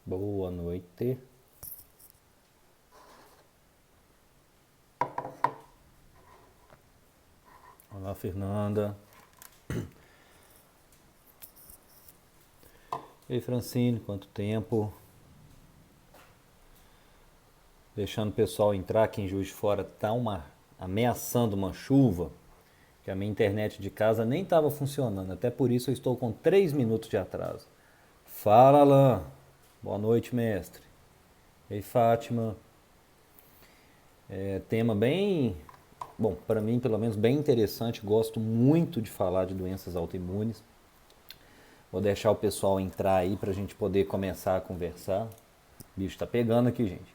Boa noite. Olá, Fernanda. Ei, Francine, quanto tempo? Deixando o pessoal entrar aqui em Juiz de Fora, tá ameaçando uma chuva, que a minha internet de casa nem estava funcionando, até por isso eu estou com 3 minutos de atraso. Fala, Alain. Boa noite, mestre. Ei, Fátima. Tema bem, bom, para mim pelo menos bem interessante, gosto muito de falar de doenças autoimunes. Vou deixar o pessoal entrar aí para a gente poder começar a conversar. O bicho tá pegando aqui, gente.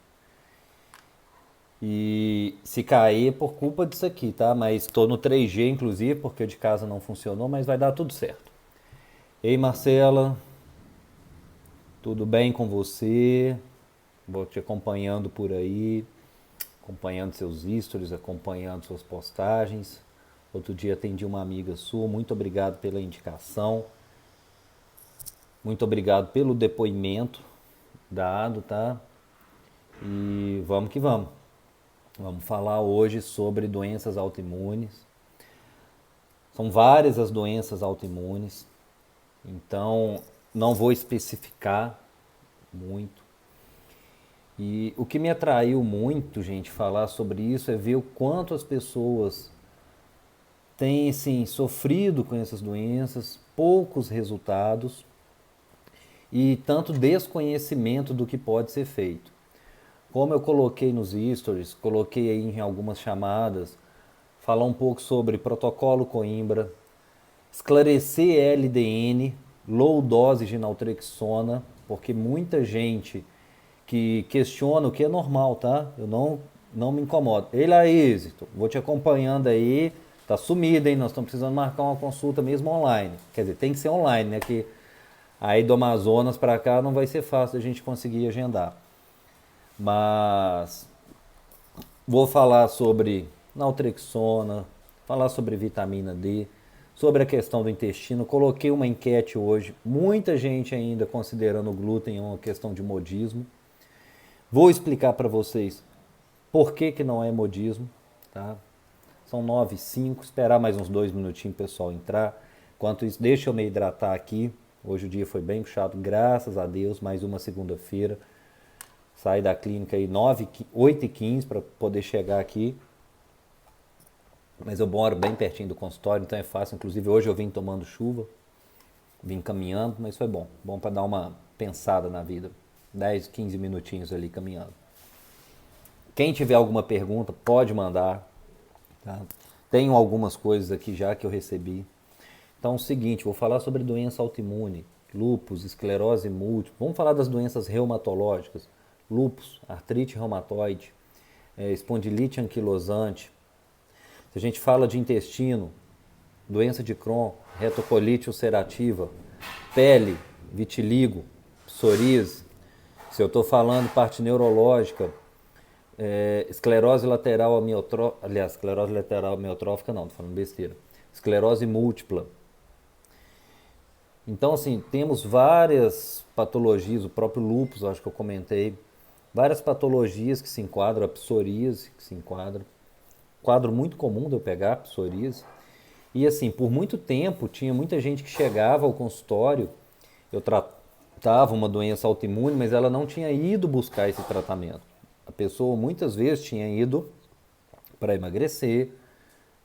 E se cair é por culpa disso aqui, tá? Mas tô no 3G inclusive, porque de casa não funcionou, mas vai dar tudo certo. Ei, Marcela, tudo bem com você? Vou te acompanhando por aí, acompanhando seus stories, acompanhando suas postagens. Outro dia atendi uma amiga sua, muito obrigado pela indicação. Muito obrigado pelo depoimento dado, tá? E vamos que vamos. Vamos falar hoje sobre doenças autoimunes. São várias as doenças autoimunes, então não vou especificar muito. E o que me atraiu muito, gente, falar sobre isso é ver o quanto as pessoas têm, assim, sofrido com essas doenças, poucos resultados e tanto desconhecimento do que pode ser feito. Como eu coloquei nos stories, coloquei aí em algumas chamadas, falar um pouco sobre protocolo Coimbra, esclarecer LDN, low dose de naltrexona, porque muita gente que questiona o que é normal, tá? Eu não me incomodo. Ei, Laís, vou te acompanhando aí, tá sumida, hein? Nós estamos precisando marcar uma consulta mesmo online. Quer dizer, tem que ser online, né? Que aí do Amazonas para cá não vai ser fácil a gente conseguir agendar. Mas vou falar sobre naltrexona, falar sobre vitamina D, sobre a questão do intestino. Coloquei uma enquete hoje, muita gente ainda considerando o glúten uma questão de modismo. Vou explicar para vocês por que, que não é modismo, tá? São 9h05, esperar mais uns 2 minutinhos para o pessoal entrar. Enquanto isso, deixa eu me hidratar aqui. Hoje o dia foi bem puxado, graças a Deus, mais uma segunda-feira. Saí da clínica aí 8h15 para poder chegar aqui. Mas eu moro bem pertinho do consultório, então é fácil. Inclusive hoje eu vim tomando chuva, vim caminhando, mas foi bom. Bom para dar uma pensada na vida. 10, 15 minutinhos ali caminhando. Quem tiver alguma pergunta, pode mandar. Tá? Tenho algumas coisas aqui já que eu recebi. Então é o seguinte, vou falar sobre doença autoimune, lúpus, esclerose múltipla. Vamos falar das doenças reumatológicas, lúpus, artrite reumatoide, espondilite anquilosante. Se a gente fala de intestino, doença de Crohn, retocolite ulcerativa, pele, vitiligo, psoríase. Se eu estou falando parte neurológica, esclerose lateral amiotrófica, aliás, esclerose lateral amiotrófica não, estou falando besteira. Esclerose múltipla. Então, assim, temos várias patologias, o próprio lúpus, acho que eu comentei, várias patologias que se enquadram, a psoríase que se enquadra. Quadro muito comum de eu pegar, psoríase. E assim, por muito tempo, tinha muita gente que chegava ao consultório, eu tratava uma doença autoimune, mas ela não tinha ido buscar esse tratamento. A pessoa muitas vezes tinha ido para emagrecer.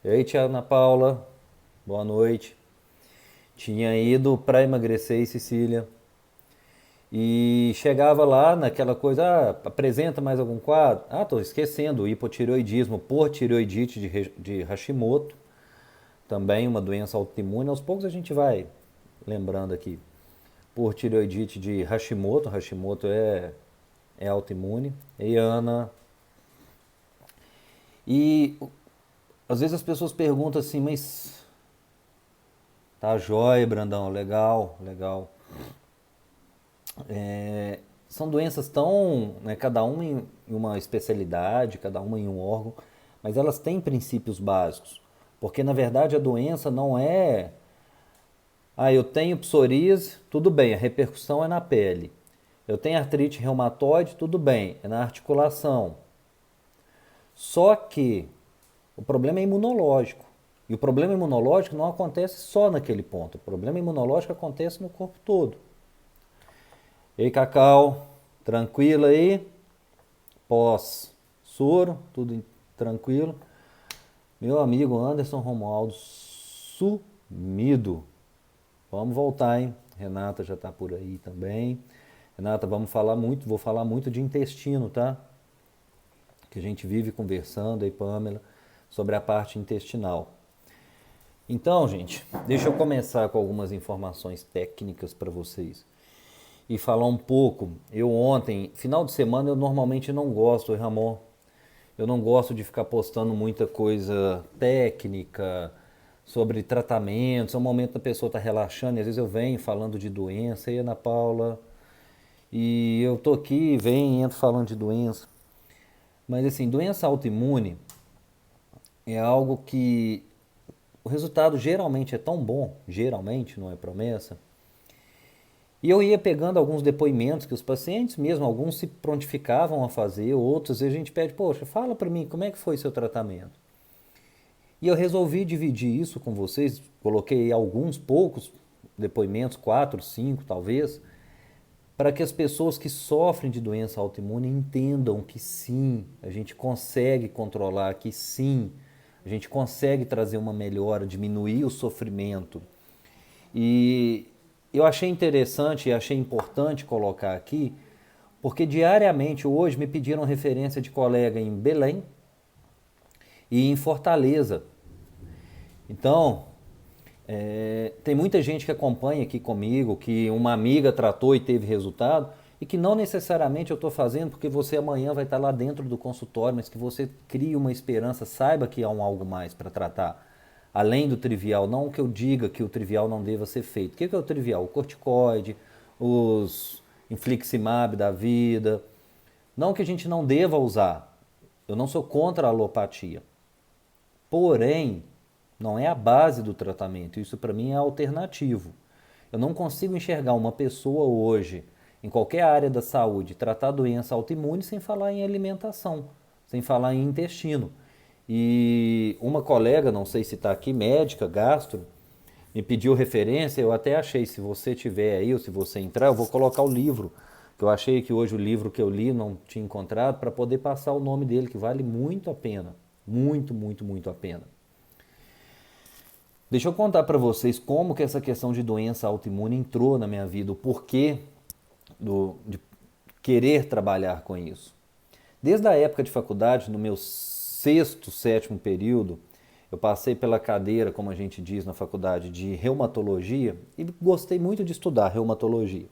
Ei, tia Ana Paula, boa noite. Tinha ido para emagrecer, Cecília. E chegava lá naquela coisa, apresenta mais algum quadro? Tô esquecendo, o hipotireoidismo por tireoidite de Hashimoto, também uma doença autoimune. Aos poucos a gente vai lembrando aqui. Por tireoidite de Hashimoto, Hashimoto é autoimune. E Ana. E às vezes as pessoas perguntam assim, mas tá jóia, Brandão, legal, legal. São doenças tão, né, cada uma em uma especialidade, cada uma em um órgão, mas elas têm princípios básicos. Porque na verdade a doença não eu tenho psoríase, tudo bem, a repercussão é na pele. Eu tenho artrite reumatoide, tudo bem, é na articulação. Só que o problema é imunológico. E o problema imunológico não acontece só naquele ponto. O problema imunológico acontece no corpo todo. Ei, Cacau, tranquilo aí? Pós-soro, tudo tranquilo. Meu amigo Anderson Romualdo, sumido. Vamos voltar, hein? Renata já está por aí também. Renata, vou falar muito de intestino, tá? Que a gente vive conversando aí, Pamela, sobre a parte intestinal. Então, gente, deixa eu começar com algumas informações técnicas para vocês. E falar um pouco. Eu ontem, final de semana, eu normalmente não gosto, Ramon. Eu não gosto de ficar postando muita coisa técnica, sobre tratamentos. É um momento da pessoa estar relaxando, e às vezes eu venho falando de doença, e Ana Paula, e eu tô aqui, venho e entro falando de doença. Mas assim, doença autoimune é algo que o resultado geralmente é tão bom, geralmente, não é promessa. E eu ia pegando alguns depoimentos que os pacientes mesmo, alguns se prontificavam a fazer, outros a gente pede, poxa, fala para mim, como é que foi seu tratamento? E eu resolvi dividir isso com vocês, coloquei alguns poucos depoimentos, 4, 5 talvez, para que as pessoas que sofrem de doença autoimune entendam que sim, a gente consegue controlar, que sim, a gente consegue trazer uma melhora, diminuir o sofrimento. E eu achei interessante e achei importante colocar aqui, porque diariamente hoje me pediram referência de colega em Belém e em Fortaleza. Então, tem muita gente que acompanha aqui comigo, que uma amiga tratou e teve resultado, e que não necessariamente eu estou fazendo porque você amanhã vai estar lá dentro do consultório, mas que você crie uma esperança, saiba que há um algo mais para tratar, além do trivial. Não que eu diga que o trivial não deva ser feito. O que é o trivial? O corticoide, os infliximab da vida. Não que a gente não deva usar. Eu não sou contra a alopatia. Porém, não é a base do tratamento. Isso para mim é alternativo. Eu não consigo enxergar uma pessoa hoje, em qualquer área da saúde, tratar doença autoimune sem falar em alimentação, sem falar em intestino. E uma colega, não sei se está aqui, médica, gastro, me pediu referência. Eu até achei, se você tiver aí ou se você entrar, eu vou colocar o livro, que eu achei que hoje o livro que eu li não tinha encontrado, para poder passar o nome dele, que vale muito a pena. Muito, muito, muito a pena. Deixa eu contar para vocês como que essa questão de doença autoimune entrou na minha vida, o porquê de querer trabalhar com isso. Desde a época de faculdade, no meu sexto, sétimo período, eu passei pela cadeira, como a gente diz na faculdade, de reumatologia e gostei muito de estudar reumatologia.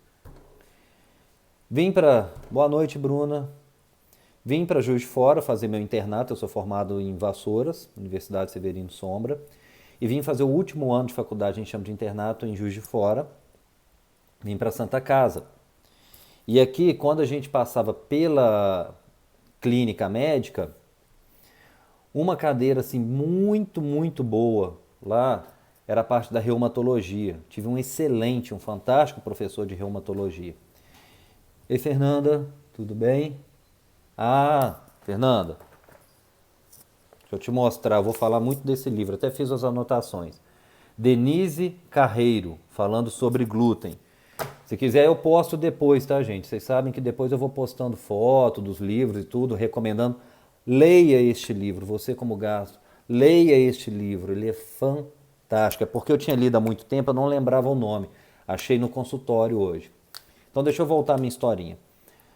Boa noite, Bruna. Vim para Juiz de Fora fazer meu internato, eu sou formado em Vassouras, Universidade Severino Sombra, e vim fazer o último ano de faculdade, a gente chama de internato, em Juiz de Fora. Vim para Santa Casa. E aqui, quando a gente passava pela clínica médica, uma cadeira assim muito, muito boa lá era a parte da reumatologia. Tive um fantástico professor de reumatologia. Ei, Fernanda, tudo bem? Ah, Fernanda, deixa eu te mostrar, eu vou falar muito desse livro, até fiz as anotações. Denise Carreiro, falando sobre glúten. Se quiser eu posto depois, tá, gente? Vocês sabem que depois eu vou postando foto dos livros e tudo, recomendando. Leia este livro, você como gastro, leia este livro, ele é fantástico. É porque eu tinha lido há muito tempo, eu não lembrava o nome. Achei no consultório hoje. Então deixa eu voltar a minha historinha.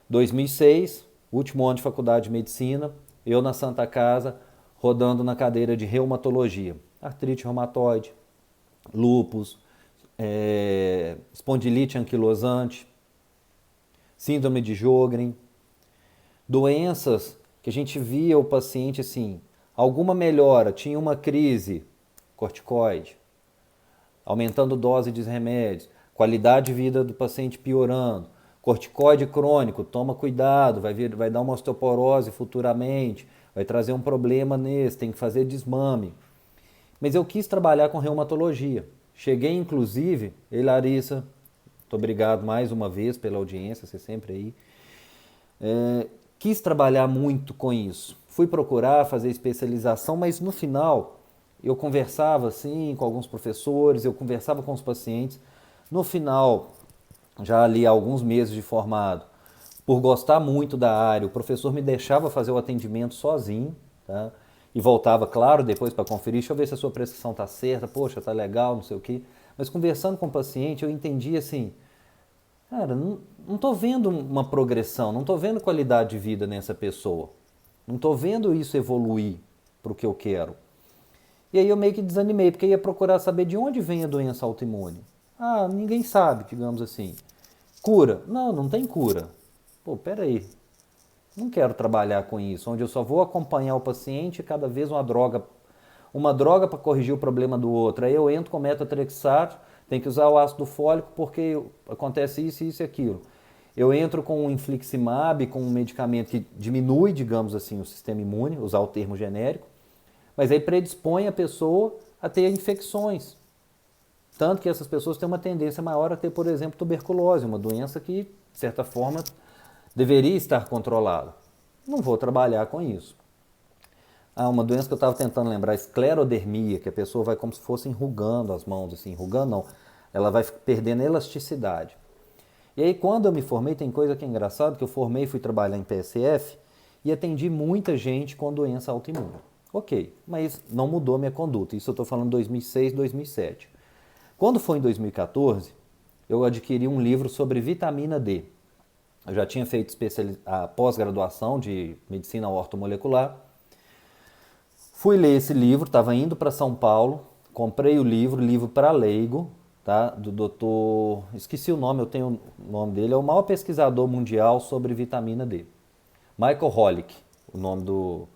2006, último ano de faculdade de medicina, eu na Santa Casa, rodando na cadeira de reumatologia. Artrite reumatoide, lúpus, espondilite anquilosante, síndrome de Sjögren, doenças que a gente via o paciente assim, alguma melhora, tinha uma crise, corticoide, aumentando dose de remédios, qualidade de vida do paciente piorando, corticoide crônico, toma cuidado, vai dar uma osteoporose futuramente, vai trazer um problema nesse, tem que fazer desmame. Mas eu quis trabalhar com reumatologia. Cheguei, inclusive, Larissa, Muito obrigado mais uma vez pela audiência, você sempre aí. Quis trabalhar muito com isso. Fui procurar fazer especialização, mas no final eu conversava assim com alguns professores, eu conversava com os pacientes. No final, já ali há alguns meses de formado, por gostar muito da área, o professor me deixava fazer o atendimento sozinho, tá? E voltava, claro, depois para conferir, deixa eu ver se a sua prescrição está certa, poxa, tá legal, não sei o quê. Mas conversando com o paciente, eu entendi assim, cara, não tô vendo uma progressão, não tô vendo qualidade de vida nessa pessoa. Não tô vendo isso evoluir para o que eu quero. E aí eu meio que desanimei, porque ia procurar saber de onde vem a doença autoimune. Ah, ninguém sabe, digamos assim. Cura? Não, não tem cura. Pô, peraí. Não quero trabalhar com isso, onde eu só vou acompanhar o paciente cada vez uma droga para corrigir o problema do outro. Aí eu entro com metotrexato, tem que usar o ácido fólico porque acontece isso, isso e aquilo. Eu entro com um infliximab, com um medicamento que diminui, digamos assim, o sistema imune, usar o termo genérico, mas aí predispõe a pessoa a ter infecções. Tanto que essas pessoas têm uma tendência maior a ter, por exemplo, tuberculose, uma doença que, de certa forma, deveria estar controlada. Não vou trabalhar com isso. Uma doença que eu estava tentando lembrar, esclerodermia, que a pessoa vai como se fosse enrugando as mãos, assim, enrugando não, ela vai perdendo elasticidade. E aí quando eu me formei, tem coisa que é engraçado, que eu formei e fui trabalhar em PSF e atendi muita gente com doença autoimune. Ok, mas não mudou a minha conduta, isso eu estou falando 2006, 2007. Quando foi em 2014, eu adquiri um livro sobre vitamina D. Eu já tinha feito a pós-graduação de medicina ortomolecular. Fui ler esse livro, estava indo para São Paulo, comprei o livro para leigo, tá? Do doutor, esqueci o nome, eu tenho o nome dele, é o maior pesquisador mundial sobre vitamina D. Michael Holick, o nome do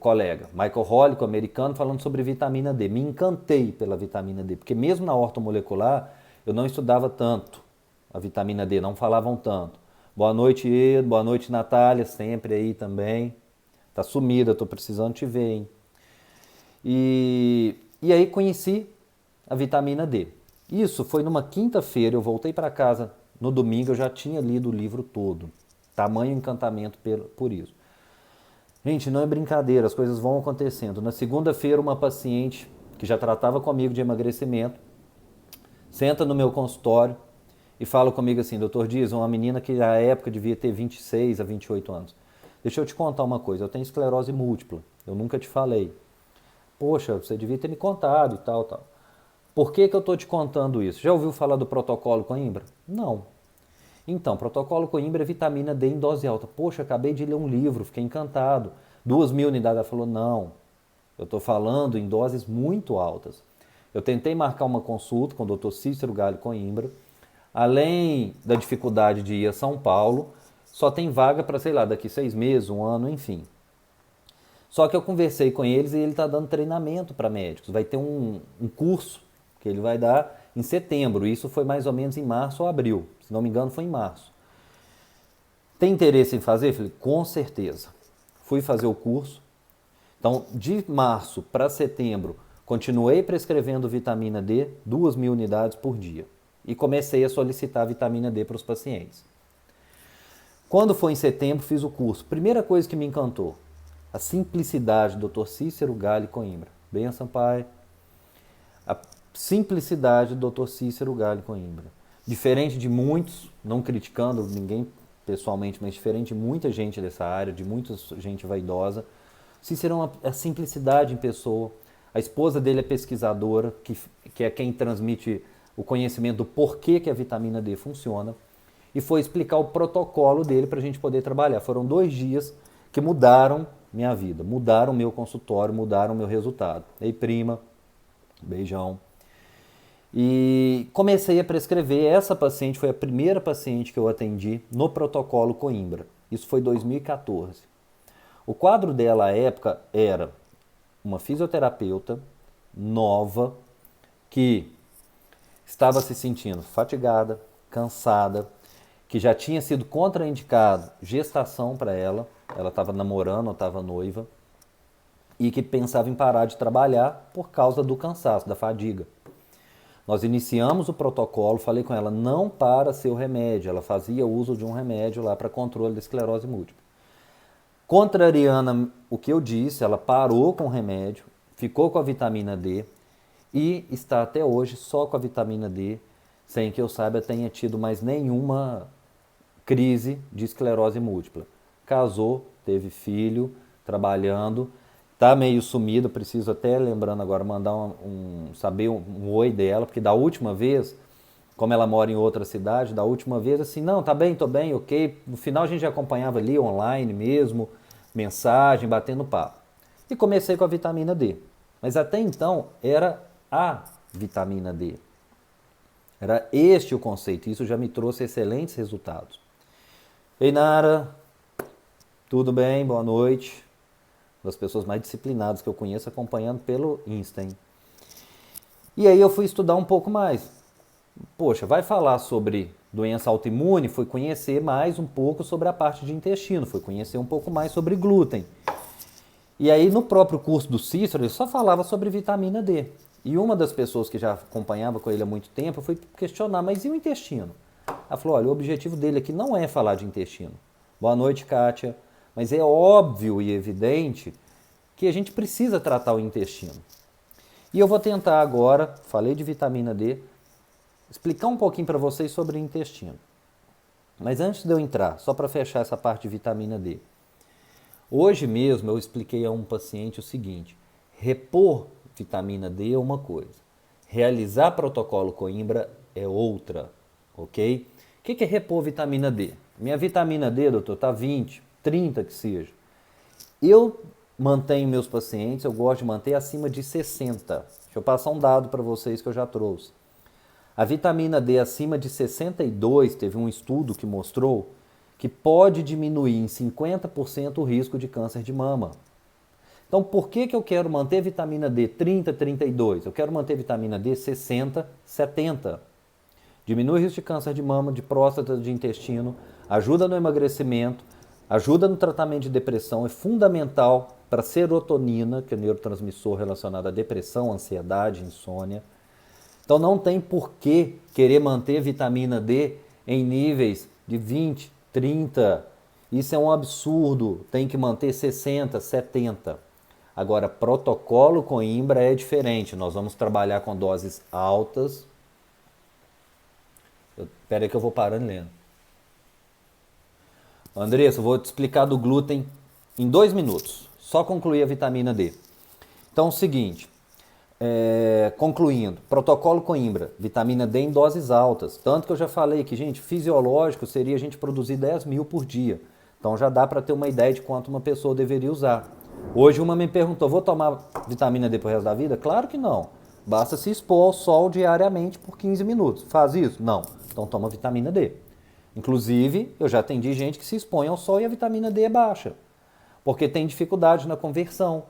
colega. Michael Holick, americano, falando sobre vitamina D. Me encantei pela vitamina D, porque mesmo na ortomolecular eu não estudava tanto a vitamina D, não falavam tanto. Boa noite, Edo, boa noite, Natália, sempre aí também. Tá sumida, tô precisando te ver, hein? E aí conheci a vitamina D. Isso foi numa quinta-feira, eu voltei para casa no domingo, eu já tinha lido o livro todo. Tamanho encantamento por isso. Gente, não é brincadeira, as coisas vão acontecendo. Na segunda-feira, uma paciente que já tratava comigo de emagrecimento, senta no meu consultório e fala comigo assim, doutor Dias, uma menina que na época devia ter 26 a 28 anos. Deixa eu te contar uma coisa, eu tenho esclerose múltipla, eu nunca te falei. Poxa, você devia ter me contado e tal, tal. Por que eu estou te contando isso? Já ouviu falar do protocolo Coimbra? Não. Então, protocolo Coimbra é vitamina D em dose alta. Poxa, acabei de ler um livro, fiquei encantado. 2.000 unidades. Ela falou, não, eu estou falando em doses muito altas. Eu tentei marcar uma consulta com o Dr. Cícero Galho Coimbra. Além da dificuldade de ir a São Paulo, só tem vaga para, sei lá, daqui 6 meses, um ano, enfim. Só que eu conversei com eles e ele está dando treinamento para médicos. Vai ter um curso que ele vai dar em setembro. Isso foi mais ou menos em março ou abril. Se não me engano, foi em março. Tem interesse em fazer? Falei, com certeza. Fui fazer o curso. Então, de março para setembro, continuei prescrevendo vitamina D, 2.000 unidades por dia. E comecei a solicitar vitamina D para os pacientes. Quando foi em setembro, fiz o curso. Primeira coisa que me encantou, a simplicidade do Dr. Cícero Galho Coimbra. Benção, pai. A simplicidade do Dr. Cícero Galho Coimbra. Diferente de muitos, não criticando ninguém pessoalmente, mas diferente de muita gente dessa área, de muita gente vaidosa, Cícero é a simplicidade em pessoa. A esposa dele é pesquisadora, que é quem transmite o conhecimento do porquê que a vitamina D funciona. E foi explicar o protocolo dele para a gente poder trabalhar. Foram 2 dias que mudaram minha vida, mudaram meu consultório, mudaram meu resultado. Ei, prima, beijão. E comecei a prescrever. Essa paciente foi a primeira paciente que eu atendi no protocolo Coimbra. Isso foi 2014. O quadro dela à época era uma fisioterapeuta nova que estava se sentindo fatigada, cansada, que já tinha sido contraindicado gestação para ela estava namorando ou estava noiva, e que pensava em parar de trabalhar por causa do cansaço, da fadiga. Nós iniciamos o protocolo, falei com ela, não para seu remédio. Ela fazia uso de um remédio lá para controle da esclerose múltipla. Contrariando o que eu disse, ela parou com o remédio, ficou com a vitamina D e está até hoje só com a vitamina D, sem que eu saiba tenha tido mais nenhuma crise de esclerose múltipla. Casou, teve filho, trabalhando, tá meio sumido, preciso até, lembrando agora, mandar saber um oi dela, porque da última vez, como ela mora em outra cidade, da última vez assim, não, tá bem, tô bem, ok. No final a gente acompanhava ali online mesmo, mensagem, batendo papo. E comecei com a vitamina D. Mas até então era a vitamina D. Era este o conceito, isso já me trouxe excelentes resultados. Ei, Nara, tudo bem? Boa noite. Das pessoas mais disciplinadas que eu conheço acompanhando pelo Insta. Hein? E aí eu fui estudar um pouco mais. Poxa, vai falar sobre doença autoimune, fui conhecer mais um pouco sobre a parte de intestino, fui conhecer um pouco mais sobre glúten. E aí no próprio curso do Cícero ele só falava sobre vitamina D. E uma das pessoas que já acompanhava com ele há muito tempo, eu fui questionar, mas e o intestino? Ela falou, olha, o objetivo dele aqui não é falar de intestino. Boa noite, Kátia. Mas é óbvio e evidente que a gente precisa tratar o intestino. E eu vou tentar agora, falei de vitamina D, explicar um pouquinho para vocês sobre o intestino. Mas antes de eu entrar, só para fechar essa parte de vitamina D. Hoje mesmo eu expliquei a um paciente o seguinte, repor vitamina D é uma coisa, realizar protocolo Coimbra é outra, ok? O que é repor vitamina D? Minha vitamina D, doutor, está 20, 30 que seja. Eu mantenho meus pacientes, eu gosto de manter acima de 60. Deixa eu passar um dado para vocês que eu já trouxe. A vitamina D acima de 62, teve um estudo que mostrou que pode diminuir em 50% o risco de câncer de mama. Então, por que eu quero manter vitamina D 30, 32? Eu quero manter vitamina D 60, 70. Diminui o risco de câncer de mama, de próstata, de intestino, ajuda no emagrecimento, ajuda no tratamento de depressão, é fundamental para a serotonina, que é o neurotransmissor relacionado à depressão, ansiedade, insônia. Então não tem por que querer manter vitamina D em níveis de 20, 30. Isso é um absurdo, tem que manter 60, 70. Agora, protocolo Coimbra é diferente, nós vamos trabalhar com doses altas. Espera aí que eu vou parando lendo. Andressa, eu vou te explicar do glúten em 2 minutos. Só concluir a vitamina D. Então, é o seguinte, concluindo, protocolo Coimbra, vitamina D em doses altas. Tanto que eu já falei que, gente, fisiológico seria a gente produzir 10 mil por dia. Então já dá para ter uma ideia de quanto uma pessoa deveria usar. Hoje uma me perguntou, vou tomar vitamina D pro resto da vida? Claro que não. Basta se expor ao sol diariamente por 15 minutos. Faz isso? Não. Então toma vitamina D. Inclusive, eu já atendi gente que se expõe ao sol e a vitamina D é baixa. Porque tem dificuldade na conversão.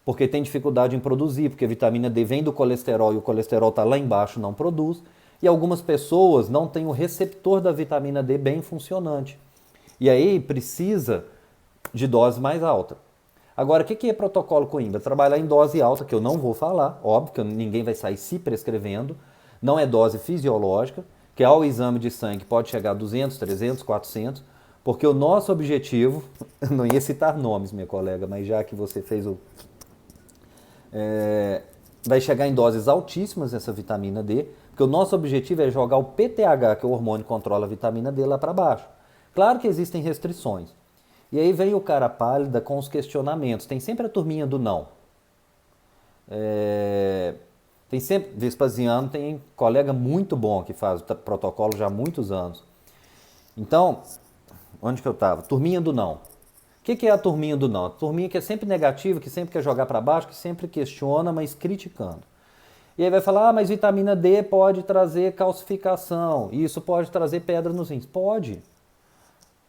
Porque tem dificuldade em produzir. Porque a vitamina D vem do colesterol e o colesterol está lá embaixo, não produz. E algumas pessoas não têm o receptor da vitamina D bem funcionante. E aí precisa de dose mais alta. Agora, o que é protocolo Coimbra? Trabalhar em dose alta, que eu não vou falar, óbvio que ninguém vai sair se prescrevendo, não é dose fisiológica, que ao exame de sangue pode chegar a 200, 300, 400, porque o nosso objetivo, não ia citar nomes, minha colega, mas já que você fez o... vai chegar em doses altíssimas essa vitamina D, porque o nosso objetivo é jogar o PTH, que é o hormônio que controla a vitamina D, lá para baixo. Claro que existem restrições. E aí vem o cara pálida com os questionamentos. Tem sempre a turminha do não. Tem sempre, Vespasiano tem colega muito bom que faz o protocolo já há muitos anos. Então, onde que eu estava? Turminha do não. O que é a turminha do não? A turminha que é sempre negativa, que sempre quer jogar para baixo, que sempre questiona, mas criticando. E aí vai falar, mas vitamina D pode trazer calcificação, isso pode trazer pedra nos rins. Pode.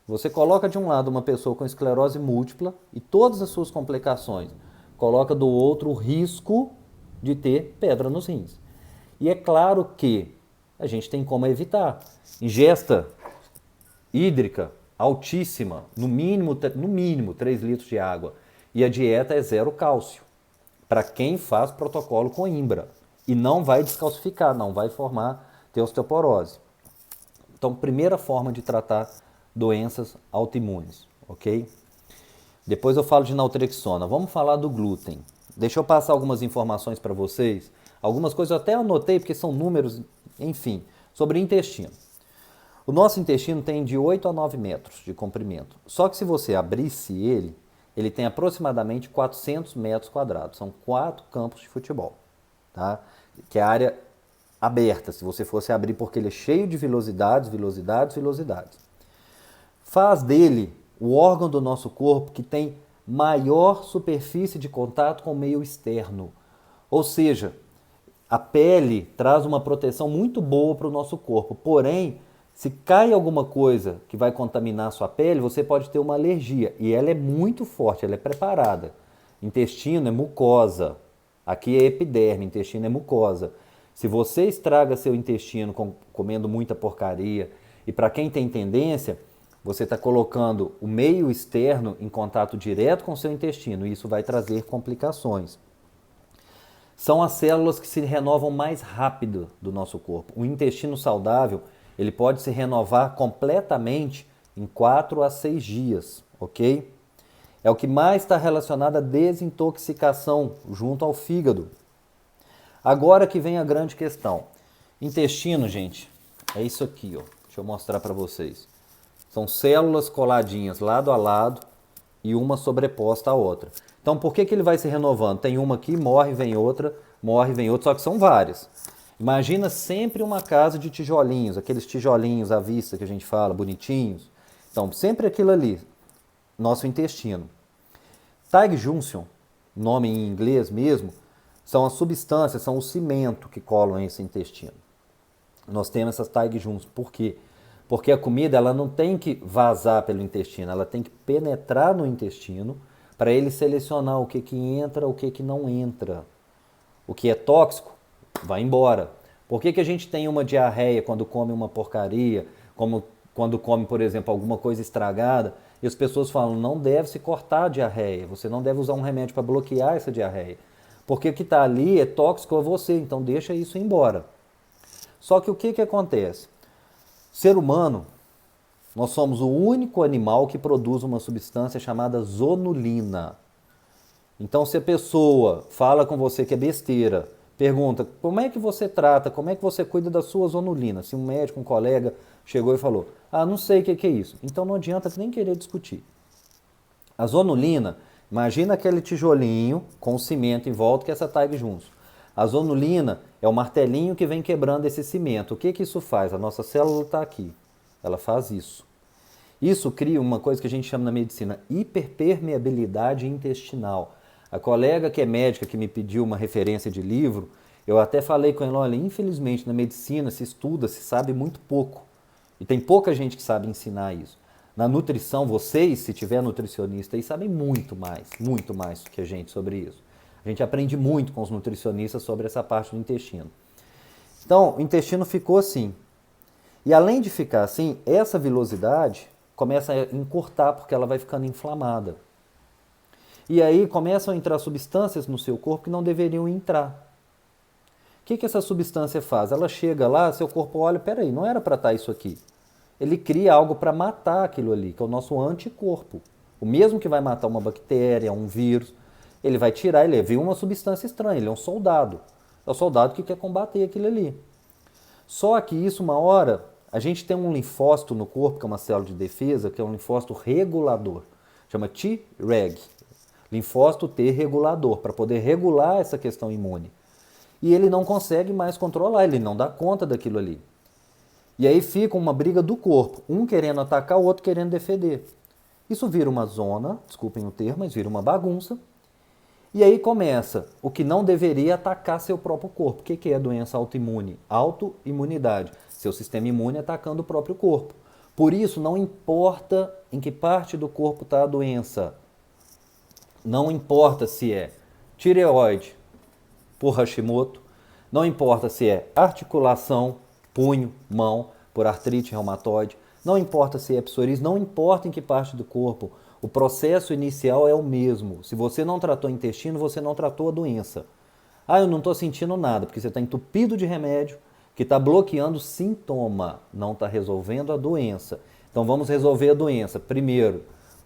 Você coloca de um lado uma pessoa com esclerose múltipla e todas as suas complicações. Coloca do outro o risco de ter pedra nos rins. E é claro que a gente tem como evitar. Ingesta hídrica altíssima, no mínimo 3 litros de água. E a dieta é 0 cálcio. Para quem faz protocolo Coimbra. e não vai descalcificar, não vai formar ter osteoporose. Então, primeira forma de tratar doenças autoimunes, ok? Depois eu falo de naltrexona. Vamos falar do glúten. Deixa eu passar algumas informações para vocês. Algumas coisas eu até anotei porque são números, enfim, sobre o intestino. O nosso intestino tem de 8 a 9 metros de comprimento. Só que se você abrisse ele, ele tem aproximadamente 400 metros quadrados. São 4 campos de futebol, tá? Que é a área aberta, se você fosse abrir, porque ele é cheio de vilosidades, vilosidades, vilosidades. Faz dele o órgão do nosso corpo que tem maior superfície de contato com o meio externo. Ou seja, a pele traz uma proteção muito boa para o nosso corpo. Porém, se cai alguma coisa que vai contaminar a sua pele, você pode ter uma alergia. E ela é muito forte, ela é preparada. Intestino é mucosa. Aqui é epiderme, intestino é mucosa. Se você estraga seu intestino comendo muita porcaria, e para quem tem tendência, você está colocando o meio externo em contato direto com o seu intestino, e isso vai trazer complicações. São as células que se renovam mais rápido do nosso corpo. O intestino saudável, ele pode se renovar completamente em 4 a 6 dias, ok? É o que mais está relacionado à desintoxicação junto ao fígado. Agora que vem a grande questão. Intestino, gente, é isso aqui, ó. Deixa eu mostrar para vocês. São células coladinhas lado a lado e uma sobreposta à outra. Então, por que ele vai se renovando? Tem uma aqui, morre, vem outra, só que são várias. Imagina sempre uma casa de tijolinhos, aqueles tijolinhos à vista que a gente fala, bonitinhos. Então, sempre aquilo ali, nosso intestino. Tight junction, nome em inglês mesmo, são as substâncias, são o cimento que colam esse intestino. Nós temos essas tight junctions. Por quê? Porque a comida ela não tem que vazar pelo intestino, ela tem que penetrar no intestino para ele selecionar o que entra, o que não entra. O que é tóxico vai embora. Por que a gente tem uma diarreia quando come uma porcaria, como quando come, por exemplo, alguma coisa estragada? E as pessoas falam, não deve se cortar a diarreia, você não deve usar um remédio para bloquear essa diarreia. Porque o que está ali é tóxico a você, então deixa isso embora. Só que o que acontece? Ser humano, nós somos o único animal que produz uma substância chamada zonulina. Então, se a pessoa fala com você que é besteira, pergunta como é que você trata, como é que você cuida da sua zonulina? Se um médico, um colega chegou e falou, não sei o que é isso. Então não adianta nem querer discutir. A zonulina, imagina aquele tijolinho com cimento em volta que é essa tight junction. A zonulina é o martelinho que vem quebrando esse cimento. O que isso faz? A nossa célula está aqui. Ela faz isso. Isso cria uma coisa que a gente chama na medicina hiperpermeabilidade intestinal. A colega que é médica que me pediu uma referência de livro, eu até falei com ela, olha, infelizmente na medicina se estuda, se sabe muito pouco. E tem pouca gente que sabe ensinar isso. Na nutrição, vocês, se tiver nutricionista aí, sabem muito mais que a gente sobre isso. A gente aprende muito com os nutricionistas sobre essa parte do intestino. Então, o intestino ficou assim. E além de ficar assim, essa vilosidade começa a encurtar porque ela vai ficando inflamada. E aí começam a entrar substâncias no seu corpo que não deveriam entrar. O que essa substância faz? Ela chega lá, seu corpo olha, peraí, não era para estar isso aqui. Ele cria algo para matar aquilo ali, que é o nosso anticorpo. O mesmo que vai matar uma bactéria, um vírus, ele vai tirar, ele viu uma substância estranha, ele é um soldado. É o soldado que quer combater aquilo ali. Só que isso, uma hora, a gente tem um linfócito no corpo, que é uma célula de defesa, que é um linfócito regulador. Chama Treg. Linfócito T regulador, para poder regular essa questão imune. E ele não consegue mais controlar, ele não dá conta daquilo ali. E aí fica uma briga do corpo, um querendo atacar, o outro querendo defender. Isso vira uma zona, desculpem o termo, mas vira uma bagunça. E aí começa o que não deveria atacar seu próprio corpo. O que é a doença autoimune? Autoimunidade. Seu sistema imune atacando o próprio corpo. Por isso, não importa em que parte do corpo está a doença. Não importa se é tireoide por Hashimoto. Não importa se é articulação, punho, mão, por artrite reumatoide. Não importa se é psoríase. Não importa em que parte do corpo. O processo inicial é o mesmo. Se você não tratou o intestino, você não tratou a doença. Ah, eu não estou sentindo nada, porque você está entupido de remédio que está bloqueando o sintoma, não está resolvendo a doença. Então vamos resolver a doença. Primeiro,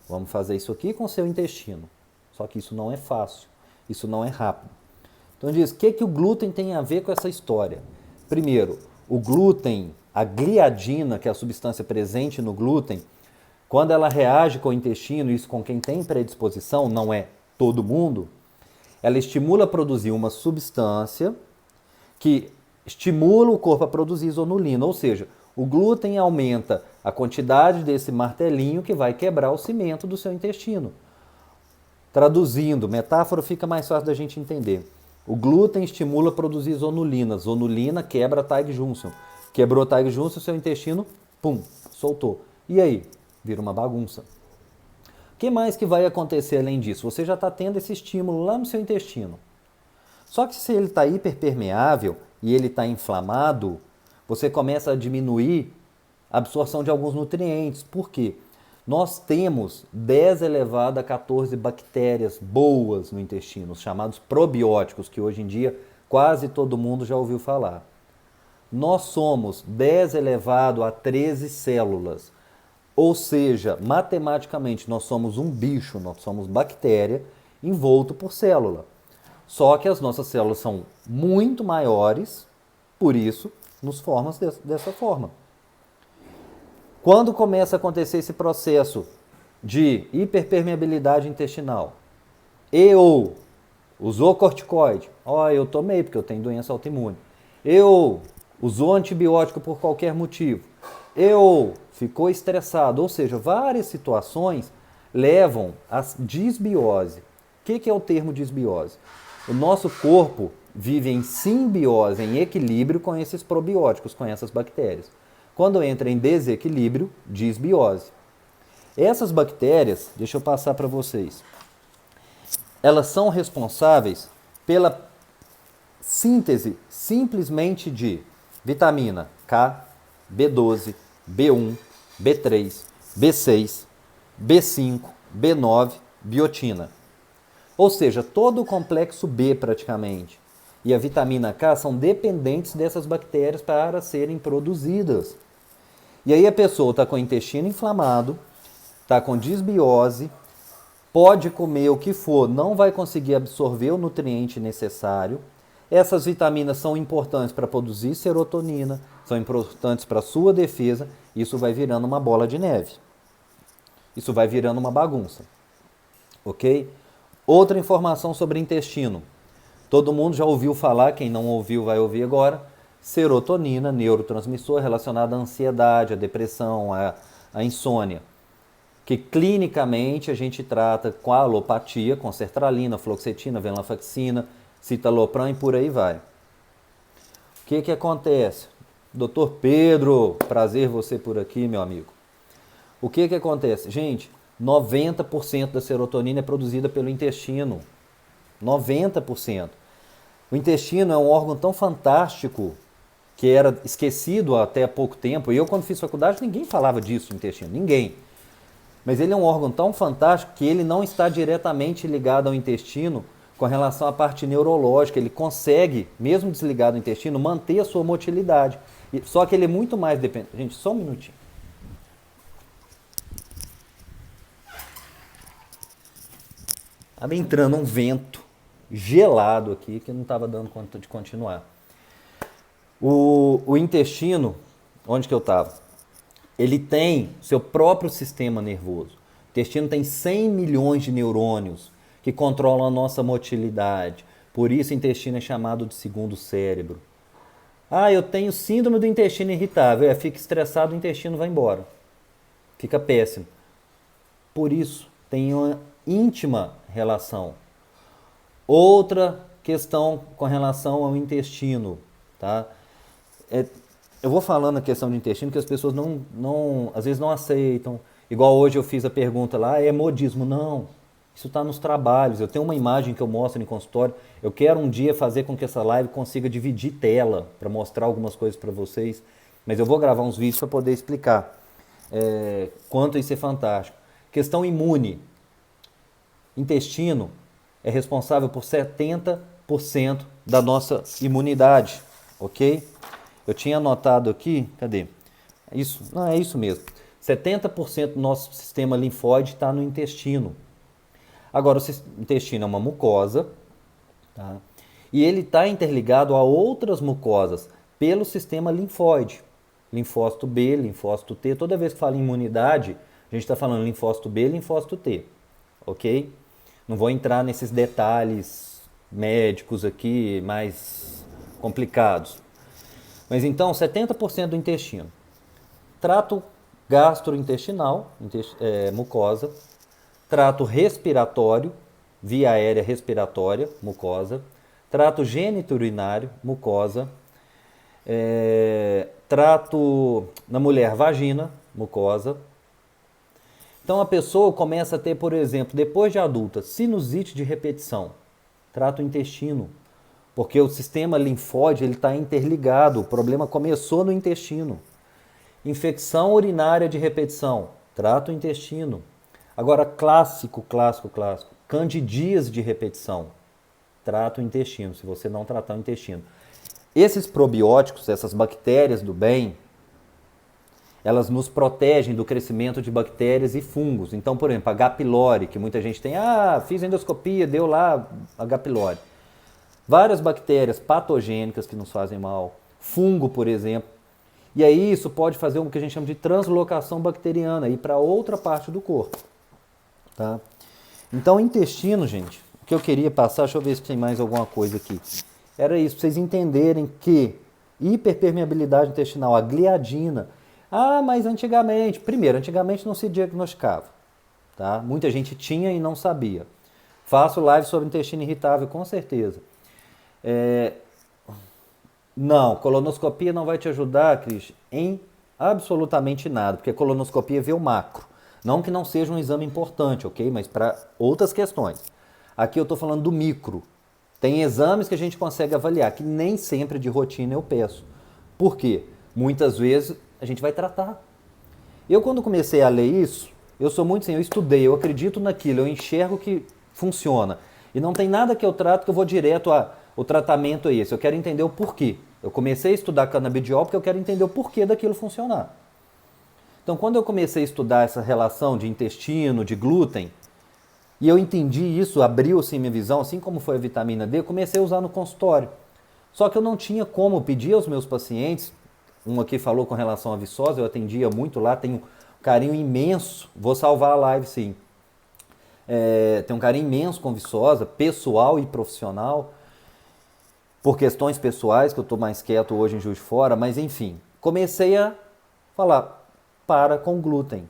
vamos fazer isso aqui com o seu intestino. Só que isso não é fácil, isso não é rápido. Então diz, o que o glúten tem a ver com essa história? Primeiro, o glúten, a gliadina, que é a substância presente no glúten, quando ela reage com o intestino, isso com quem tem predisposição, não é todo mundo, ela estimula a produzir uma substância que estimula o corpo a produzir isonulina, ou seja, o glúten aumenta a quantidade desse martelinho que vai quebrar o cimento do seu intestino. Traduzindo, metáfora fica mais fácil da gente entender. O glúten estimula a produzir isonulina. Zonulina quebra a Tag Junction. Quebrou a Tag Junction, seu intestino, pum, soltou. E aí? Vira uma bagunça. O que mais que vai acontecer além disso? Você já está tendo esse estímulo lá no seu intestino. Só que se ele está hiperpermeável e ele está inflamado, você começa a diminuir a absorção de alguns nutrientes. Por quê? Nós temos 10 elevado a 14 bactérias boas no intestino, os chamados probióticos, que hoje em dia quase todo mundo já ouviu falar. Nós somos 10 elevado a 13 células. Ou seja, matematicamente, nós somos um bicho, nós somos bactéria envolto por célula. Só que as nossas células são muito maiores, por isso nos formamos dessa forma. Quando começa a acontecer esse processo de hiperpermeabilidade intestinal e ou usou corticoide, eu tomei porque eu tenho doença autoimune, eu usou antibiótico por qualquer motivo, eu ficou estressado, ou seja, várias situações levam à disbiose. O que é o termo disbiose? O nosso corpo vive em simbiose, em equilíbrio com esses probióticos, com essas bactérias. Quando entra em desequilíbrio, disbiose. Essas bactérias, deixa eu passar para vocês, elas são responsáveis pela síntese simplesmente de vitamina K, B12, B1, B3, B6, B5, B9, biotina. Ou seja, todo o complexo B praticamente e a vitamina K são dependentes dessas bactérias para serem produzidas. E aí a pessoa está com o intestino inflamado, está com disbiose, pode comer o que for, não vai conseguir absorver o nutriente necessário. Essas vitaminas são importantes para produzir serotonina, são importantes para a sua defesa. Isso vai virando uma bola de neve. Isso vai virando uma bagunça. Ok? Outra informação sobre intestino. Todo mundo já ouviu falar, quem não ouviu vai ouvir agora. Serotonina, neurotransmissor relacionado à ansiedade, à depressão, à insônia. Que clinicamente a gente trata com a alopatia, com sertralina, fluoxetina, venlafaxina, citalopram e por aí vai. O que acontece? Doutor Pedro, prazer você por aqui, meu amigo. O que acontece? Gente, 90% da serotonina é produzida pelo intestino. 90%. O intestino é um órgão tão fantástico que era esquecido até há pouco tempo. E eu, quando fiz faculdade, ninguém falava disso, intestino. Ninguém. Mas ele é um órgão tão fantástico que ele não está diretamente ligado ao intestino com relação à parte neurológica. Ele consegue, mesmo desligado do intestino, manter a sua motilidade. Só que ele é muito mais dependente. Gente, só um minutinho. Estava entrando um vento gelado aqui que não estava dando conta de continuar. O intestino, onde que eu estava? Ele tem seu próprio sistema nervoso. O intestino tem 100 milhões de neurônios que controlam a nossa motilidade. Por isso o intestino é chamado de segundo cérebro. Eu tenho síndrome do intestino irritável. Fica estressado, o intestino vai embora. Fica péssimo. Por isso tem uma íntima relação. Outra questão com relação ao intestino, tá? Eu vou falando a questão do intestino que as pessoas às vezes não aceitam. Igual hoje eu fiz a pergunta lá, é modismo? Não, isso está nos trabalhos. Eu tenho uma imagem que eu mostro em consultório. Eu quero um dia fazer com que essa live consiga dividir tela para mostrar algumas coisas para vocês. Mas eu vou gravar uns vídeos para poder explicar quanto isso é fantástico. Questão imune. Intestino é responsável por 70 70% da nossa imunidade, ok? Eu tinha anotado aqui, cadê? Isso, não, é isso mesmo. 70% do nosso sistema linfóide está no intestino. Agora, o intestino é uma mucosa, tá? E ele está interligado a outras mucosas pelo sistema linfóide. Linfócito B, linfócito T. Toda vez que fala em imunidade, a gente está falando linfócito B, linfócito T, ok? Não vou entrar nesses detalhes médicos aqui mais complicados. Mas então, 70% do intestino. Trato gastrointestinal, mucosa. Trato respiratório, via aérea respiratória, mucosa. Trato gênito-urinário, mucosa. Trato na mulher vagina, mucosa. Então a pessoa começa a ter, por exemplo, depois de adulta, sinusite de repetição. Trata o intestino, porque o sistema linfóide está interligado, o problema começou no intestino. Infecção urinária de repetição, trata o intestino. Agora, clássico, candidíase de repetição, trata o intestino, se você não tratar o intestino. Esses probióticos, essas bactérias do bem, elas nos protegem do crescimento de bactérias e fungos. Então, por exemplo, a H. pylori, que muita gente tem, fiz endoscopia, deu lá H. pylori. Várias bactérias patogênicas que nos fazem mal, fungo, por exemplo. E aí isso pode fazer o que a gente chama de translocação bacteriana, ir para outra parte do corpo. Tá? Então, o intestino, gente, o que eu queria passar, deixa eu ver se tem mais alguma coisa aqui. Era isso, para vocês entenderem que hiperpermeabilidade intestinal, a gliadina. Mas antigamente não se diagnosticava. Tá? Muita gente tinha e não sabia. Faço live sobre intestino irritável, com certeza. Não, colonoscopia não vai te ajudar, Cris, em absolutamente nada, porque a colonoscopia vê o macro. Não que não seja um exame importante, ok? Mas para outras questões. Aqui eu estou falando do micro. Tem exames que a gente consegue avaliar, que nem sempre de rotina eu peço. Por quê? Muitas vezes a gente vai tratar. Eu, quando comecei a ler isso, eu sou muito assim, eu estudei, eu acredito naquilo, eu enxergo que funciona. E não tem nada que eu trato que eu vou direto o tratamento é esse. Eu quero entender o porquê. Eu comecei a estudar canabidiol porque eu quero entender o porquê daquilo funcionar. Então, quando eu comecei a estudar essa relação de intestino, de glúten, e eu entendi isso, abriu assim minha visão, assim como foi a vitamina D, eu comecei a usar no consultório. Só que eu não tinha como pedir aos meus pacientes, um aqui falou com relação à viçosa, eu atendia muito lá, tenho um carinho imenso, vou salvar a live sim. Tenho um carinho imenso com viçosa, pessoal e profissional, por questões pessoais, que eu estou mais quieto hoje em Juiz de Fora, mas enfim, comecei a falar, para com glúten.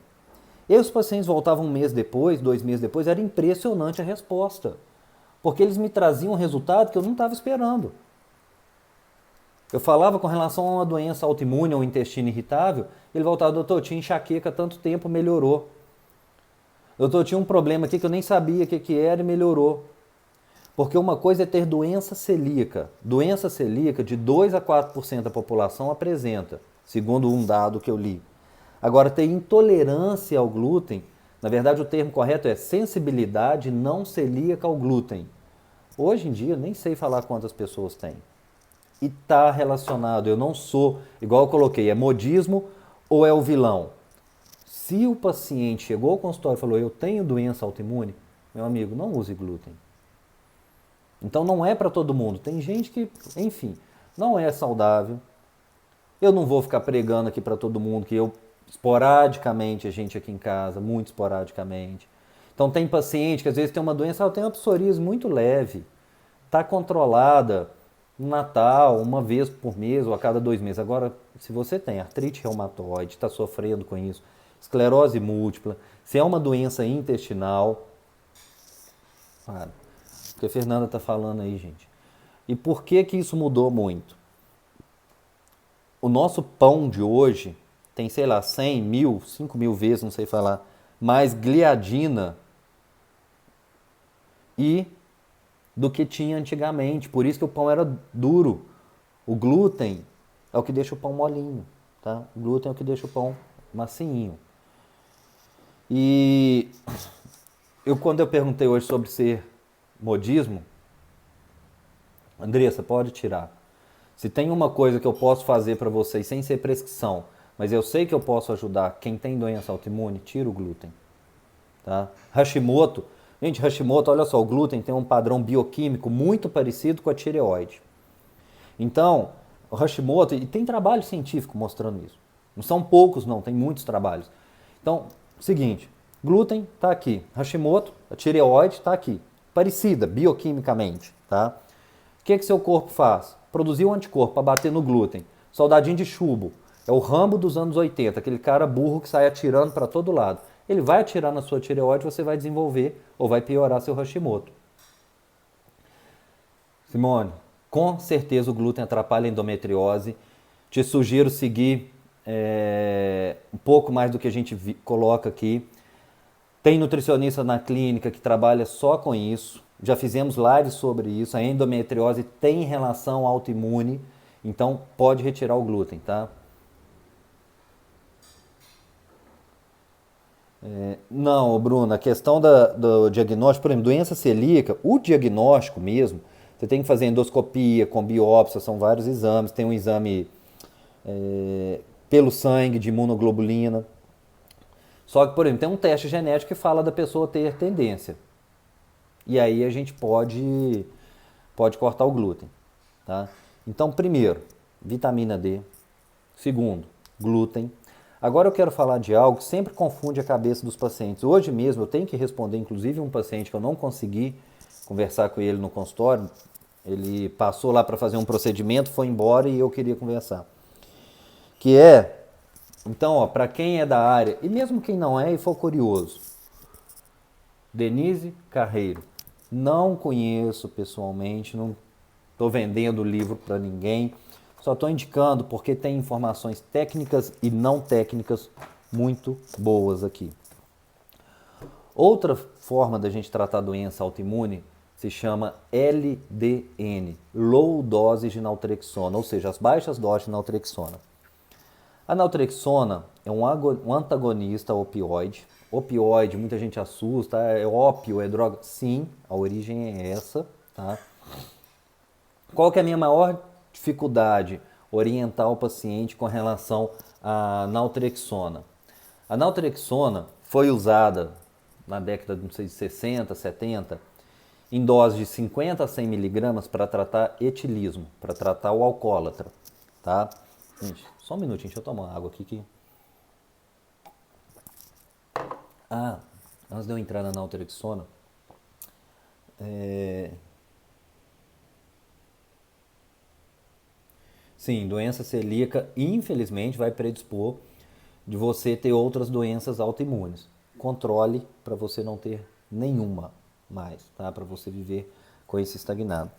E os pacientes voltavam um mês depois, 2 meses depois, era impressionante a resposta, porque eles me traziam um resultado que eu não estava esperando. Eu falava com relação a uma doença autoimune ou intestino irritável, ele voltava, doutor, eu tinha enxaqueca há tanto tempo, melhorou. Doutor, eu tinha um problema aqui que eu nem sabia o que era e melhorou. Porque uma coisa é ter doença celíaca. Doença celíaca, de 2 a 4% da população apresenta, segundo um dado que eu li. Agora, ter intolerância ao glúten, na verdade o termo correto é sensibilidade não celíaca ao glúten. Hoje em dia, nem sei falar quantas pessoas têm. E está relacionado, eu não sou, igual eu coloquei, é modismo ou é o vilão? Se o paciente chegou ao consultório e falou, eu tenho doença autoimune, meu amigo, não use glúten. Então não é para todo mundo. Tem gente que, enfim, não é saudável. Eu não vou ficar pregando aqui para todo mundo que eu, esporadicamente, a gente aqui em casa, muito esporadicamente. Então tem paciente que às vezes tem uma doença, eu tenho uma psoríase muito leve, está controlada, no Natal, uma vez por mês ou a cada 2 meses. Agora, se você tem artrite reumatoide, está sofrendo com isso, esclerose múltipla, se é uma doença intestinal, para. O que a Fernanda está falando aí, gente. E por que que isso mudou muito? O nosso pão de hoje tem, sei lá, 100 mil, 5 mil vezes, não sei falar, mais gliadina do que tinha antigamente. Por isso que o pão era duro. O glúten é o que deixa o pão molinho, tá? O glúten é o que deixa o pão macinho. E quando eu perguntei hoje sobre ser modismo, Andressa, pode tirar. Se tem uma coisa que eu posso fazer para vocês sem ser prescrição, mas eu sei que eu posso ajudar quem tem doença autoimune, tira o glúten. Tá? Hashimoto, gente, Hashimoto, olha só, o glúten tem um padrão bioquímico muito parecido com a tireoide. Então, o Hashimoto, e tem trabalho científico mostrando isso. Não são poucos não, tem muitos trabalhos. Então, seguinte, glúten está aqui, Hashimoto, a tireoide está aqui, parecida bioquimicamente, tá? O que seu corpo faz? Produzir um anticorpo para bater no glúten. Soldadinho de chumbo, é o Rambo dos anos 80, aquele cara burro que sai atirando para todo lado. Ele vai atirar na sua tireoide, você vai desenvolver ou vai piorar seu Hashimoto. Simone, com certeza o glúten atrapalha a endometriose. Te sugiro seguir um pouco mais do que a gente coloca aqui. Tem nutricionista na clínica que trabalha só com isso. Já fizemos lives sobre isso. A endometriose tem relação autoimune, então pode retirar o glúten, tá? Não, Bruno, a questão do diagnóstico, por exemplo, doença celíaca, o diagnóstico mesmo, você tem que fazer endoscopia com biópsia, são vários exames. Tem um exame pelo sangue de imunoglobulina. Só que, por exemplo, tem um teste genético que fala da pessoa ter tendência. E aí a gente pode cortar o glúten. Tá? Então, primeiro, vitamina D. Segundo, glúten. Agora eu quero falar de algo que sempre confunde a cabeça dos pacientes. Hoje mesmo eu tenho que responder, inclusive, um paciente que eu não consegui conversar com ele no consultório. Ele passou lá para fazer um procedimento, foi embora e eu queria conversar. Que é, então, para quem é da área, e mesmo quem não é e for curioso, Denise Carreiro. Não conheço pessoalmente, não estou vendendo o livro para ninguém. Só estou indicando porque tem informações técnicas e não técnicas muito boas aqui. Outra forma da gente tratar a doença autoimune se chama LDN, Low Dose de Naltrexona, ou seja, as baixas doses de naltrexona. A naltrexona é um antagonista opioide. Opioide, muita gente assusta, é ópio, é droga. Sim, a origem é essa, tá? Qual que é a minha maior dificuldade? Orientar o paciente com relação à naltrexona. A naltrexona foi usada na década de 60, 70, em dose de 50 a 100 miligramas para tratar etilismo, para tratar o alcoólatra, tá? Gente, só um minutinho, deixa eu tomar água aqui. Antes de eu entrar na naltrexona, sim, doença celíaca, infelizmente, vai predispor de você ter outras doenças autoimunes. Controle para você não ter nenhuma mais, tá? Para você viver com esse estagnado.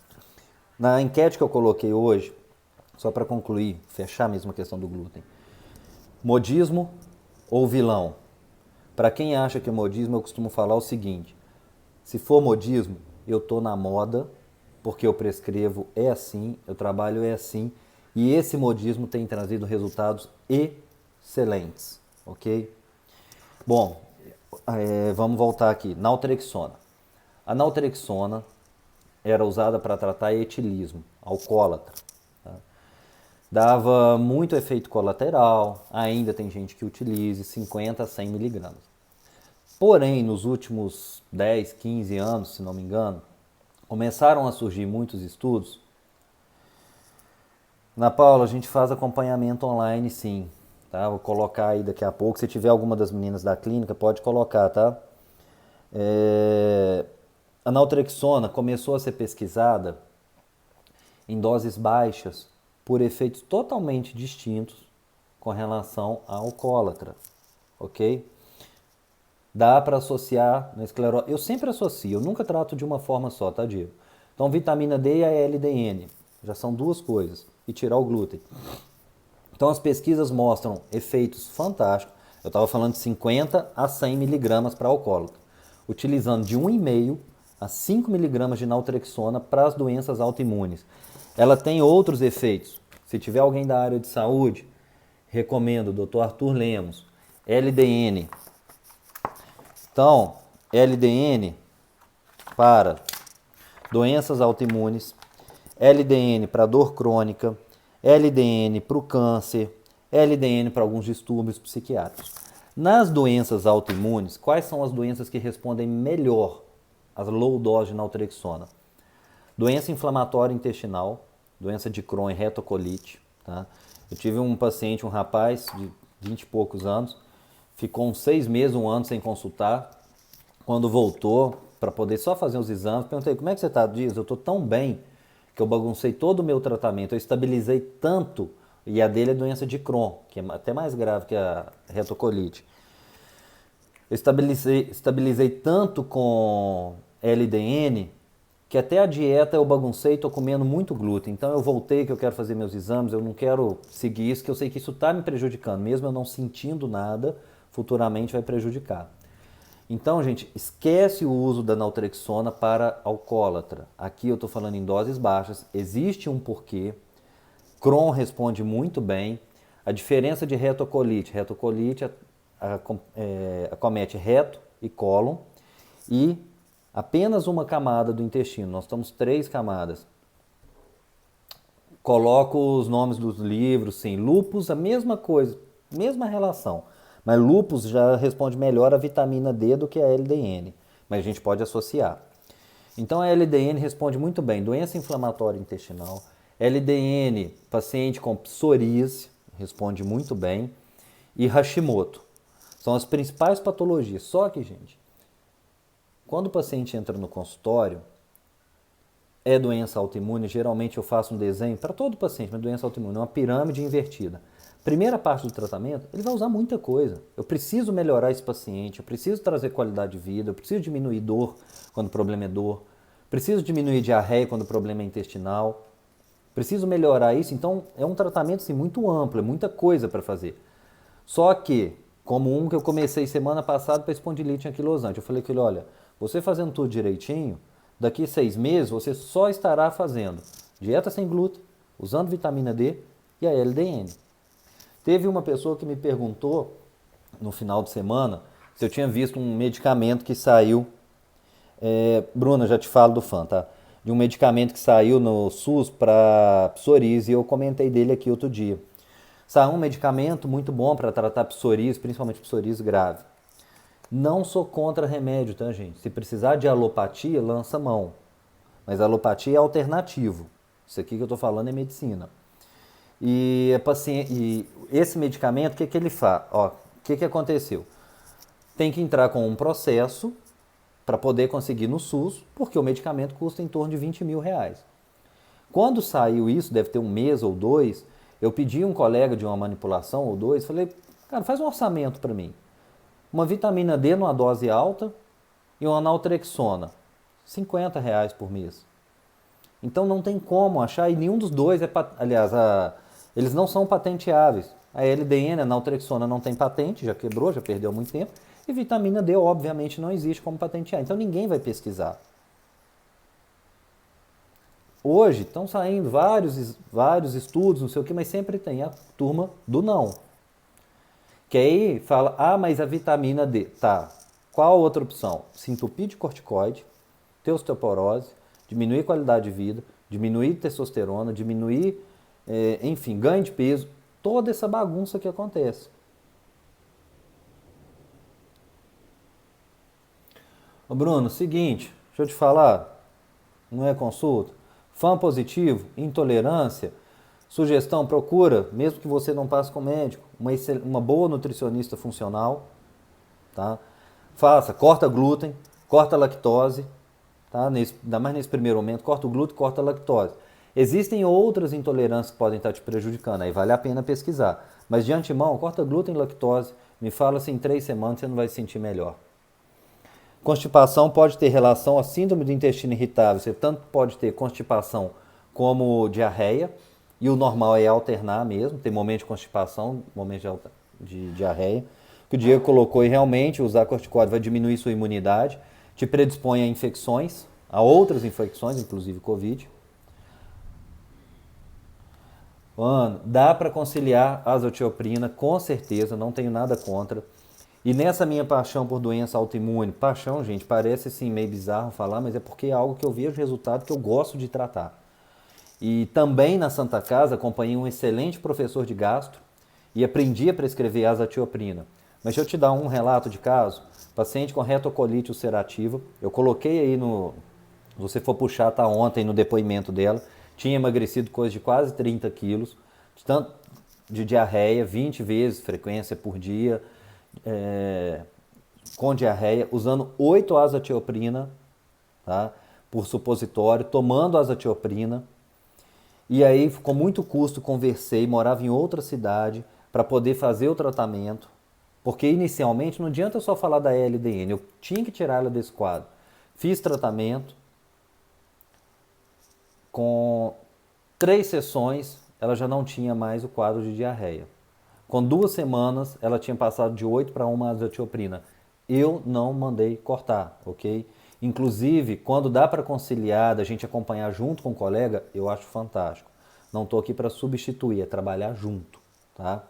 Na enquete que eu coloquei hoje, só para concluir, fechar mesmo a questão do glúten. Modismo ou vilão? Para quem acha que é modismo, eu costumo falar o seguinte: se for modismo, eu tô na moda, porque eu prescrevo é assim, eu trabalho é assim, e esse modismo tem trazido resultados excelentes, ok? Bom, vamos voltar aqui. Naltrexona. A naltrexona era usada para tratar etilismo, alcoólatra. Tá? Dava muito efeito colateral, ainda tem gente que utilize 50 a 100 miligramas. Porém, nos últimos 10, 15 anos, se não me engano, começaram a surgir muitos estudos. Na Paula, a gente faz acompanhamento online, sim. Tá? Vou colocar aí daqui a pouco. Se tiver alguma das meninas da clínica, pode colocar, tá? A naltrexona começou a ser pesquisada em doses baixas por efeitos totalmente distintos com relação ao alcoólatra, ok? Dá para associar na esclerose. Eu sempre associo, eu nunca trato de uma forma só, tá, Diego? Então, vitamina D e a LDN, já são duas coisas, e tirar o glúten. Então, as pesquisas mostram efeitos fantásticos. Eu estava falando de 50 a 100 miligramas para alcoólatra, utilizando de 1,5 a 5 miligramas de naltrexona para as doenças autoimunes. Ela tem outros efeitos. Se tiver alguém da área de saúde, recomendo o Dr. Arthur Lemos, LDN. Então, LDN para doenças autoimunes, LDN para dor crônica, LDN para o câncer, LDN para alguns distúrbios psiquiátricos. Nas doenças autoimunes, quais são as doenças que respondem melhor às low dose de naltrexona? Doença inflamatória intestinal, doença de Crohn e retocolite. Tá? Eu tive um paciente, um rapaz de 20 e poucos anos, ficou uns 6 meses, um ano sem consultar. Quando voltou, para poder só fazer os exames, perguntei, como é que você está? Diz, eu estou tão bem que eu baguncei todo o meu tratamento, eu estabilizei tanto, e a dele é doença de Crohn, que é até mais grave que a retocolite. Eu estabilizei tanto com LDN que até a dieta eu baguncei e estou comendo muito glúten. Então eu voltei que eu quero fazer meus exames, eu não quero seguir isso, que eu sei que isso está me prejudicando. Mesmo eu não sentindo nada, futuramente vai prejudicar. Então, gente, esquece o uso da naltrexona para alcoólatra. Aqui eu estou falando em doses baixas, existe um porquê. Crohn responde muito bem. A diferença de retocolite acomete reto e cólon e apenas uma camada do intestino. Nós temos 3 camadas. Coloco os nomes dos livros, sim. Lúpus, a mesma coisa, mesma relação. Mas lúpus já responde melhor a vitamina D do que a LDN. Mas a gente pode associar. Então a LDN responde muito bem. Doença inflamatória intestinal. LDN, paciente com psoríase, responde muito bem. E Hashimoto. São as principais patologias. Só que, gente, quando o paciente entra no consultório, é doença autoimune, geralmente eu faço um desenho para todo paciente, mas doença autoimune, uma pirâmide invertida. Primeira parte do tratamento, ele vai usar muita coisa. Eu preciso melhorar esse paciente, eu preciso trazer qualidade de vida, eu preciso diminuir dor quando o problema é dor, preciso diminuir diarreia quando o problema é intestinal, preciso melhorar isso. Então, é um tratamento assim, muito amplo, é muita coisa para fazer. Só que, como um que eu comecei semana passada para espondilite anquilosante, eu falei com ele, olha, você fazendo tudo direitinho, daqui 6 meses você só estará fazendo dieta sem glúten, usando vitamina D e a LDN. Teve uma pessoa que me perguntou no final de semana se eu tinha visto um medicamento que saiu. Bruna, já te falo do FAN, tá? De um medicamento que saiu no SUS para psoríase e eu comentei dele aqui outro dia. Saiu um medicamento muito bom para tratar psoríase, principalmente psoríase grave. Não sou contra remédio, tá, gente? Se precisar de alopatia, lança mão. Mas a alopatia é alternativo. Isso aqui que eu estou falando é medicina. E esse medicamento, o que ele faz? O que aconteceu? Tem que entrar com um processo para poder conseguir no SUS, porque o medicamento custa em torno de 20 mil reais. Quando saiu isso, deve ter um mês ou 2, eu pedi um colega de uma manipulação ou 2, falei, cara, faz um orçamento para mim. Uma vitamina D numa dose alta e uma naltrexona, 50 reais por mês. Então não tem como achar, e nenhum dos dois eles não são patenteáveis. A LDN, a naltrexona, não tem patente, já quebrou, já perdeu muito tempo. E vitamina D, obviamente, não existe como patentear. Então ninguém vai pesquisar. Hoje estão saindo vários estudos, não sei o que, mas sempre tem a turma do não. Que aí fala, mas a vitamina D, tá. Qual a outra opção? Se entupir de corticoide, ter osteoporose, diminuir a qualidade de vida, diminuir testosterona, diminuir, enfim, ganho de peso, toda essa bagunça que acontece. Ô Bruno, seguinte, deixa eu te falar, não é consulta? FAM positivo, intolerância, sugestão, procura, mesmo que você não passe com médico, uma boa nutricionista funcional, tá? Corta glúten, corta lactose, tá? Ainda mais nesse primeiro momento, corta o glúten, corta a lactose. Existem outras intolerâncias que podem estar te prejudicando, aí vale a pena pesquisar. Mas de antemão, corta glúten e lactose, me fala se em 3 semanas você não vai se sentir melhor. Constipação pode ter relação à síndrome do intestino irritável. Você tanto pode ter constipação como diarreia. E o normal é alternar mesmo. Tem momento de constipação, momento de diarreia. Que o Diego colocou e realmente usar corticóide vai diminuir sua imunidade. Te predispõe a infecções, a outras infecções, inclusive Covid. Mano, dá para conciliar a azotioprina, com certeza, não tenho nada contra. E nessa minha paixão por doença autoimune, paixão, gente, parece assim meio bizarro falar, mas é porque é algo que eu vejo resultado que eu gosto de tratar. E também na Santa Casa acompanhei um excelente professor de gastro e aprendi a prescrever azatioprina. Mas deixa eu te dar um relato de caso. Paciente com retocolite ulcerativa, eu coloquei aí no... Se você for puxar, tá ontem no depoimento dela, tinha emagrecido coisa de quase 30 quilos, tanto de diarreia, 20 vezes frequência por dia, com diarreia, usando 8 azatioprina, tá, por supositório, tomando azatioprina. E aí, com muito custo, conversei, morava em outra cidade para poder fazer o tratamento, porque inicialmente não adianta eu só falar da LDN, eu tinha que tirar ela desse quadro. Fiz tratamento, com 3 sessões ela já não tinha mais o quadro de diarreia. Com 2 semanas ela tinha passado de 8 para 1 azatioprina. Eu não mandei cortar, ok? Inclusive, quando dá para conciliar, da gente acompanhar junto com o colega, eu acho fantástico. Não estou aqui para substituir, é trabalhar junto, tá?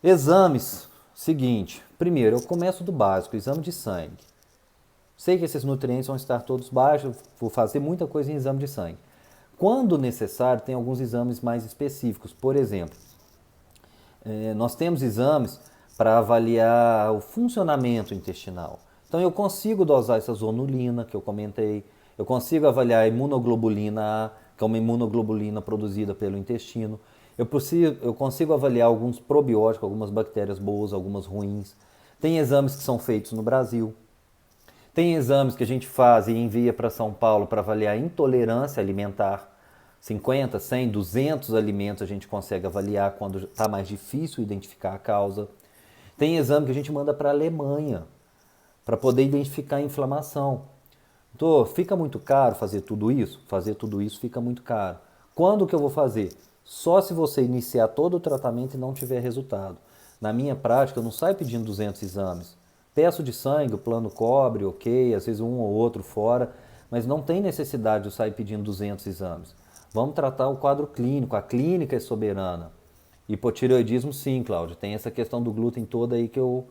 Exames, seguinte. Primeiro, eu começo do básico, exame de sangue. Sei que esses nutrientes vão estar todos baixos, vou fazer muita coisa em exame de sangue. Quando necessário, tem alguns exames mais específicos. Por exemplo, nós temos exames para avaliar o funcionamento intestinal. Então eu consigo dosar essa zonulina que eu comentei, eu consigo avaliar a imunoglobulina A, que é uma imunoglobulina produzida pelo intestino. Eu consigo avaliar alguns probióticos, algumas bactérias boas, algumas ruins. Tem exames que são feitos no Brasil. Tem exames que a gente faz e envia para São Paulo para avaliar a intolerância alimentar. 50, 100, 200 alimentos a gente consegue avaliar quando está mais difícil identificar a causa. Tem exame que a gente manda para a Alemanha para poder identificar a inflamação. Então, fica muito caro fazer tudo isso? Fazer tudo isso fica muito caro. Quando que eu vou fazer? Só se você iniciar todo o tratamento e não tiver resultado. Na minha prática, eu não saio pedindo 200 exames. Peço de sangue, o plano cobre, ok, às vezes um ou outro fora, mas não tem necessidade de eu sair pedindo 200 exames. Vamos tratar o quadro clínico, a clínica é soberana. Hipotireoidismo sim, Cláudio, tem essa questão do glúten toda aí que eu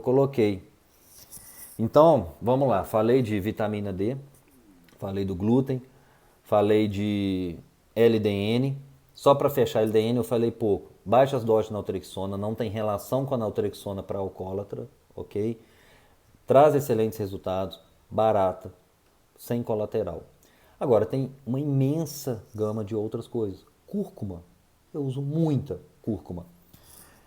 coloquei. Então, vamos lá, falei de vitamina D, falei do glúten, falei de LDN. Só para fechar LDN eu falei pouco. Baixas doses de naltrexona, não tem relação com a naltrexona para alcoólatra, ok? Traz excelentes resultados, barata, sem colateral. Agora, tem uma imensa gama de outras coisas. Cúrcuma, eu uso muita cúrcuma.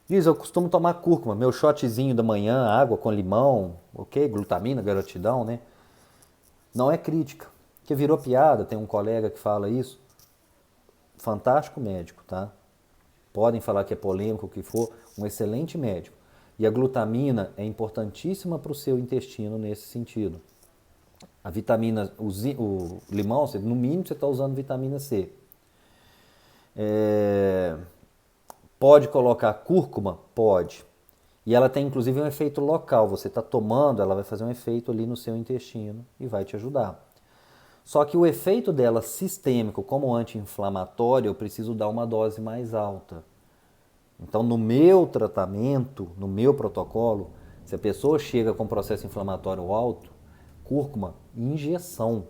Diz, eu costumo tomar cúrcuma, meu shotzinho da manhã, água com limão, ok? Glutamina, garotidão, né? Não é crítica, porque virou piada, tem um colega que fala isso. Fantástico médico, tá? Podem falar que é polêmico, o que for, um excelente médico. E a glutamina é importantíssima para o seu intestino nesse sentido. A vitamina, o limão, no mínimo você está usando vitamina C. Pode colocar cúrcuma? Pode. E ela tem inclusive um efeito local. Você está tomando, ela vai fazer um efeito ali no seu intestino e vai te ajudar. Só que o efeito dela sistêmico, como anti-inflamatório, eu preciso dar uma dose mais alta. Então, no meu tratamento, no meu protocolo, se a pessoa chega com processo inflamatório alto, cúrcuma, injeção.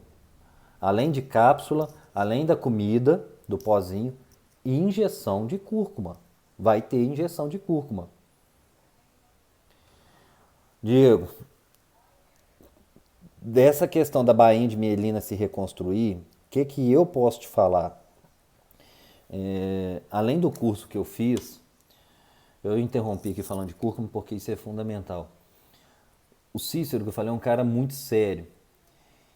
Além de cápsula, além da comida, do pozinho, injeção de cúrcuma. Vai ter injeção de cúrcuma. Diego, dessa questão da bainha de mielina se reconstruir, o que eu posso te falar? Além do curso que eu fiz, eu interrompi aqui falando de cúrcuma porque isso é fundamental. O Cícero, que eu falei, é um cara muito sério.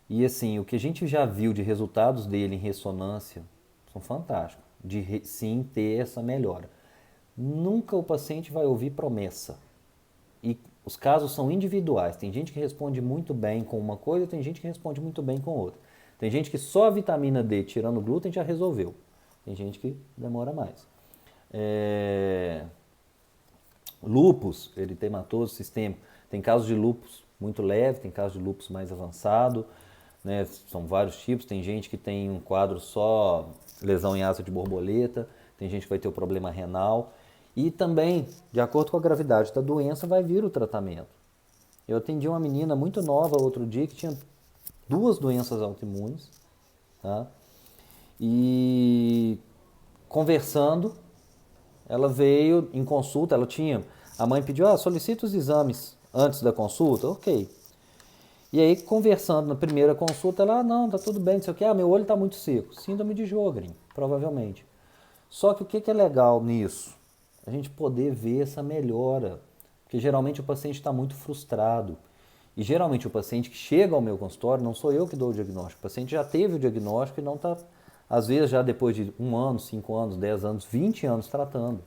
E assim, o que a gente já viu de resultados dele em ressonância são fantásticos. De sim ter essa melhora. Nunca o paciente vai ouvir promessa. E os casos são individuais. Tem gente que responde muito bem com uma coisa, tem gente que responde muito bem com outra. Tem gente que só a vitamina D, tirando o glúten, já resolveu. Tem gente que demora mais. Lúpus, eritematoso sistêmico. Tem casos de lúpus muito leve, tem casos de lúpus mais avançado, né? São vários tipos. Tem gente que tem um quadro só lesão em asa de borboleta, tem gente que vai ter o problema renal. E também, de acordo com a gravidade da doença, vai vir o tratamento. Eu atendi uma menina muito nova outro dia que tinha 2 doenças autoimunes, tá? E conversando, ela veio em consulta, a mãe pediu, solicita os exames antes da consulta, ok. E aí, conversando na primeira consulta, ela, não, tá tudo bem, não sei o que, meu olho tá muito seco. Síndrome de Sjögren, provavelmente. Só que o que é legal nisso? A gente poder ver essa melhora. Porque geralmente o paciente está muito frustrado. E geralmente o paciente que chega ao meu consultório, não sou eu que dou o diagnóstico. O paciente já teve o diagnóstico e não está, às vezes, já depois de 1 ano, 5 anos, 10 anos, 20 anos tratando.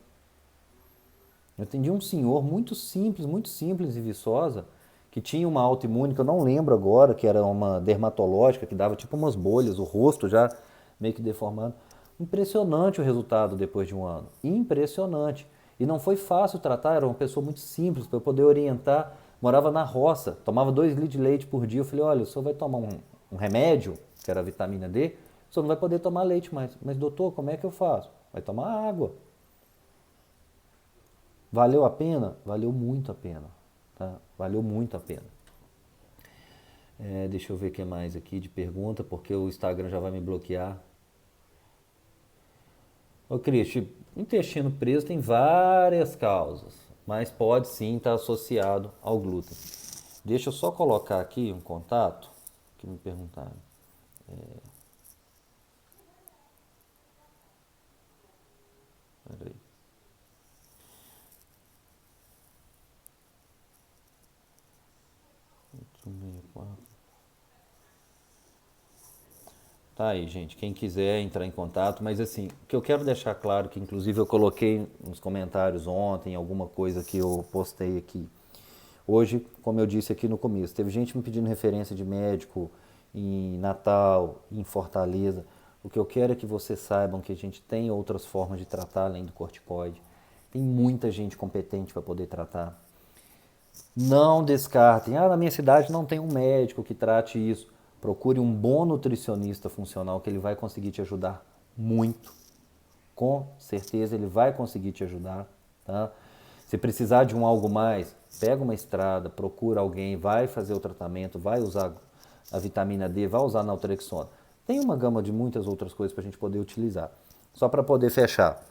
Eu atendi um senhor muito simples em Viçosa, que tinha uma autoimune, que eu não lembro agora, que era uma dermatológica, que dava tipo umas bolhas, o rosto já meio que deformado. Impressionante o resultado depois de 1 ano. Impressionante. E não foi fácil tratar, era uma pessoa muito simples, para eu poder orientar. Morava na roça, tomava 2 litros de leite por dia. Eu falei, olha, o senhor vai tomar um remédio, que era a vitamina D, o senhor não vai poder tomar leite mais. Mas doutor, como é que eu faço? Vai tomar água. Valeu a pena? Valeu muito a pena. Tá? Valeu muito a pena. Deixa eu ver o que mais aqui de pergunta, porque o Instagram já vai me bloquear. Ô Cristi, intestino preso tem várias causas, mas pode sim estar associado ao glúten. Deixa eu só colocar aqui um contato que me perguntaram. Peraí. 864. Tá aí, gente. Quem quiser entrar em contato, mas assim, o que eu quero deixar claro, que inclusive eu coloquei nos comentários ontem, alguma coisa que eu postei aqui. Hoje, como eu disse aqui no começo, teve gente me pedindo referência de médico em Natal, em Fortaleza. O que eu quero é que vocês saibam que a gente tem outras formas de tratar além do corticoide. Tem muita gente competente para poder tratar. Não descartem. Na minha cidade não tem um médico que trate isso. Procure um bom nutricionista funcional que ele vai conseguir te ajudar muito. Com certeza ele vai conseguir te ajudar. Tá? Se precisar de algo mais, pega uma estrada, procura alguém, vai fazer o tratamento, vai usar a vitamina D, vai usar a naltrexona. Tem uma gama de muitas outras coisas para a gente poder utilizar. Só para poder fechar.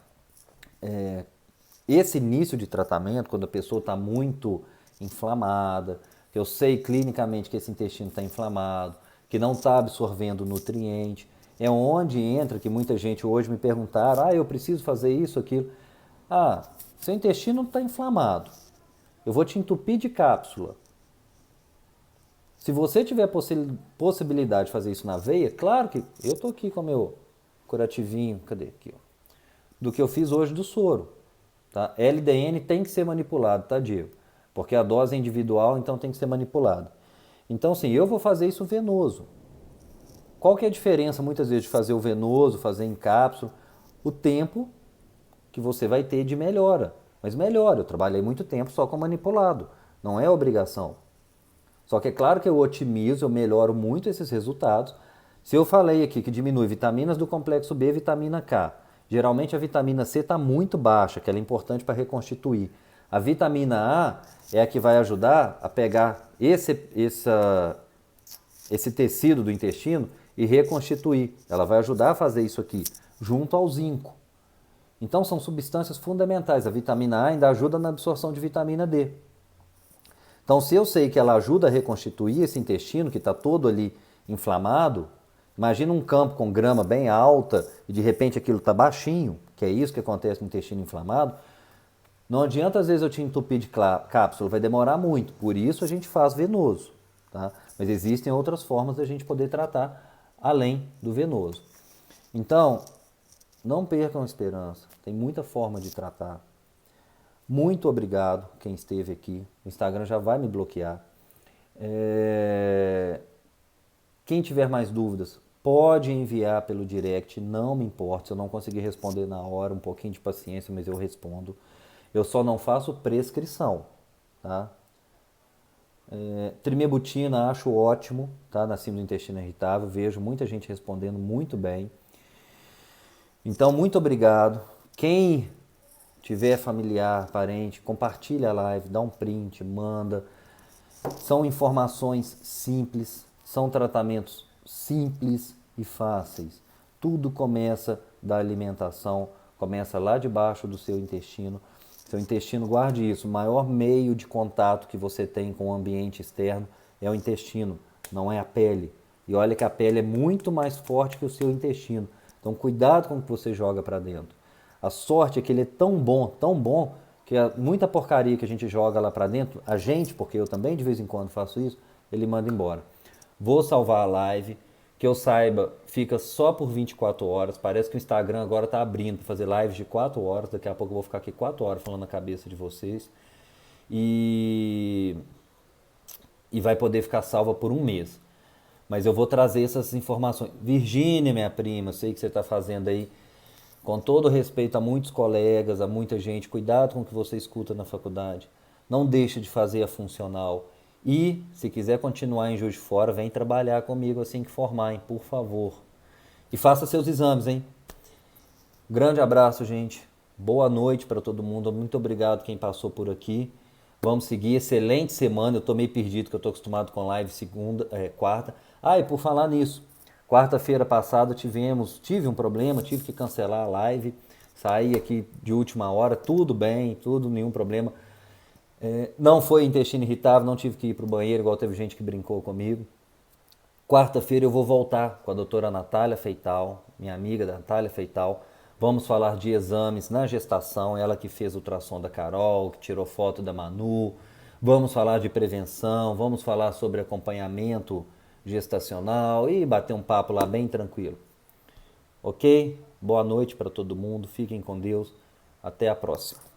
Esse início de tratamento, quando a pessoa está muito inflamada, que eu sei clinicamente que esse intestino está inflamado, que não está absorvendo nutriente, é onde entra que muita gente hoje me perguntaram, eu preciso fazer isso, aquilo. Seu intestino está inflamado, eu vou te entupir de cápsula. Se você tiver possibilidade de fazer isso na veia, claro que eu estou aqui com o meu curativinho, cadê aqui, ó, do que eu fiz hoje do soro. Tá? LDN tem que ser manipulado, tá, Diego? Porque a dose é individual, então tem que ser manipulado. Então, sim, eu vou fazer isso venoso. Qual que é a diferença, muitas vezes, de fazer o venoso, fazer em cápsula? O tempo que você vai ter de melhora. Mas melhora, eu trabalhei muito tempo só com manipulado. Não é obrigação. Só que é claro que eu otimizo, eu melhoro muito esses resultados. Se eu falei aqui que diminui vitaminas do complexo B, vitamina K, geralmente a vitamina C está muito baixa, que ela é importante para reconstituir. A vitamina A é a que vai ajudar a pegar esse tecido do intestino e reconstituir. Ela vai ajudar a fazer isso aqui, junto ao zinco. Então são substâncias fundamentais. A vitamina A ainda ajuda na absorção de vitamina D. Então, se eu sei que ela ajuda a reconstituir esse intestino que está todo ali inflamado, imagina um campo com grama bem alta e de repente aquilo está baixinho, que é isso que acontece no intestino inflamado. Não adianta às vezes eu te entupir de cápsula, vai demorar muito, por isso a gente faz venoso. Tá? Mas existem outras formas da gente poder tratar além do venoso. Então, não percam a esperança, tem muita forma de tratar. Muito obrigado quem esteve aqui. O Instagram já vai me bloquear. Quem tiver mais dúvidas, pode enviar pelo direct, não me importa. Se eu não conseguir responder na hora, um pouquinho de paciência, mas eu respondo. Eu só não faço prescrição, tá? Trimebutina acho ótimo, tá? Na síndrome do intestino irritável, vejo muita gente respondendo muito bem. Então, muito obrigado. Quem tiver familiar, parente, compartilha a live, dá um print, manda. São informações simples, são tratamentos simples e fáceis. Tudo começa da alimentação, começa lá debaixo do seu intestino. Seu intestino, guarde isso, o maior meio de contato que você tem com o ambiente externo é o intestino, não é a pele. E olha que a pele é muito mais forte que o seu intestino. Então cuidado com o que você joga para dentro. A sorte é que ele é tão bom, que muita porcaria que a gente joga lá para dentro, a gente, porque eu também de vez em quando faço isso, ele manda embora. Vou salvar a live, que eu saiba, fica só por 24 horas. Parece que o Instagram agora está abrindo para fazer lives de 4 horas. Daqui a pouco eu vou ficar aqui 4 horas falando na cabeça de vocês. E vai poder ficar salva por um mês. Mas eu vou trazer essas informações. Virgínia, minha prima, sei que você está fazendo aí, com todo respeito a muitos colegas, a muita gente, cuidado com o que você escuta na faculdade. Não deixe de fazer a funcional. E, se quiser continuar em Juiz de Fora, vem trabalhar comigo assim que formarem, por favor. E faça seus exames, hein? Grande abraço, gente. Boa noite para todo mundo. Muito obrigado quem passou por aqui. Vamos seguir. Excelente semana. Eu tô meio perdido, que eu tô acostumado com live quarta. Ah, e por falar nisso, quarta-feira passada tive um problema, tive que cancelar a live. Saí aqui de última hora, tudo bem, tudo, nenhum problema. Não foi intestino irritável, não tive que ir para o banheiro, igual teve gente que brincou comigo. Quarta-feira eu vou voltar com a doutora Natália Feital, minha amiga Natália Feital. Vamos falar de exames na gestação, ela que fez o ultrassom da Carol, que tirou foto da Manu. Vamos falar de prevenção, vamos falar sobre acompanhamento gestacional e bater um papo lá bem tranquilo. Ok? Boa noite para todo mundo, fiquem com Deus, até a próxima.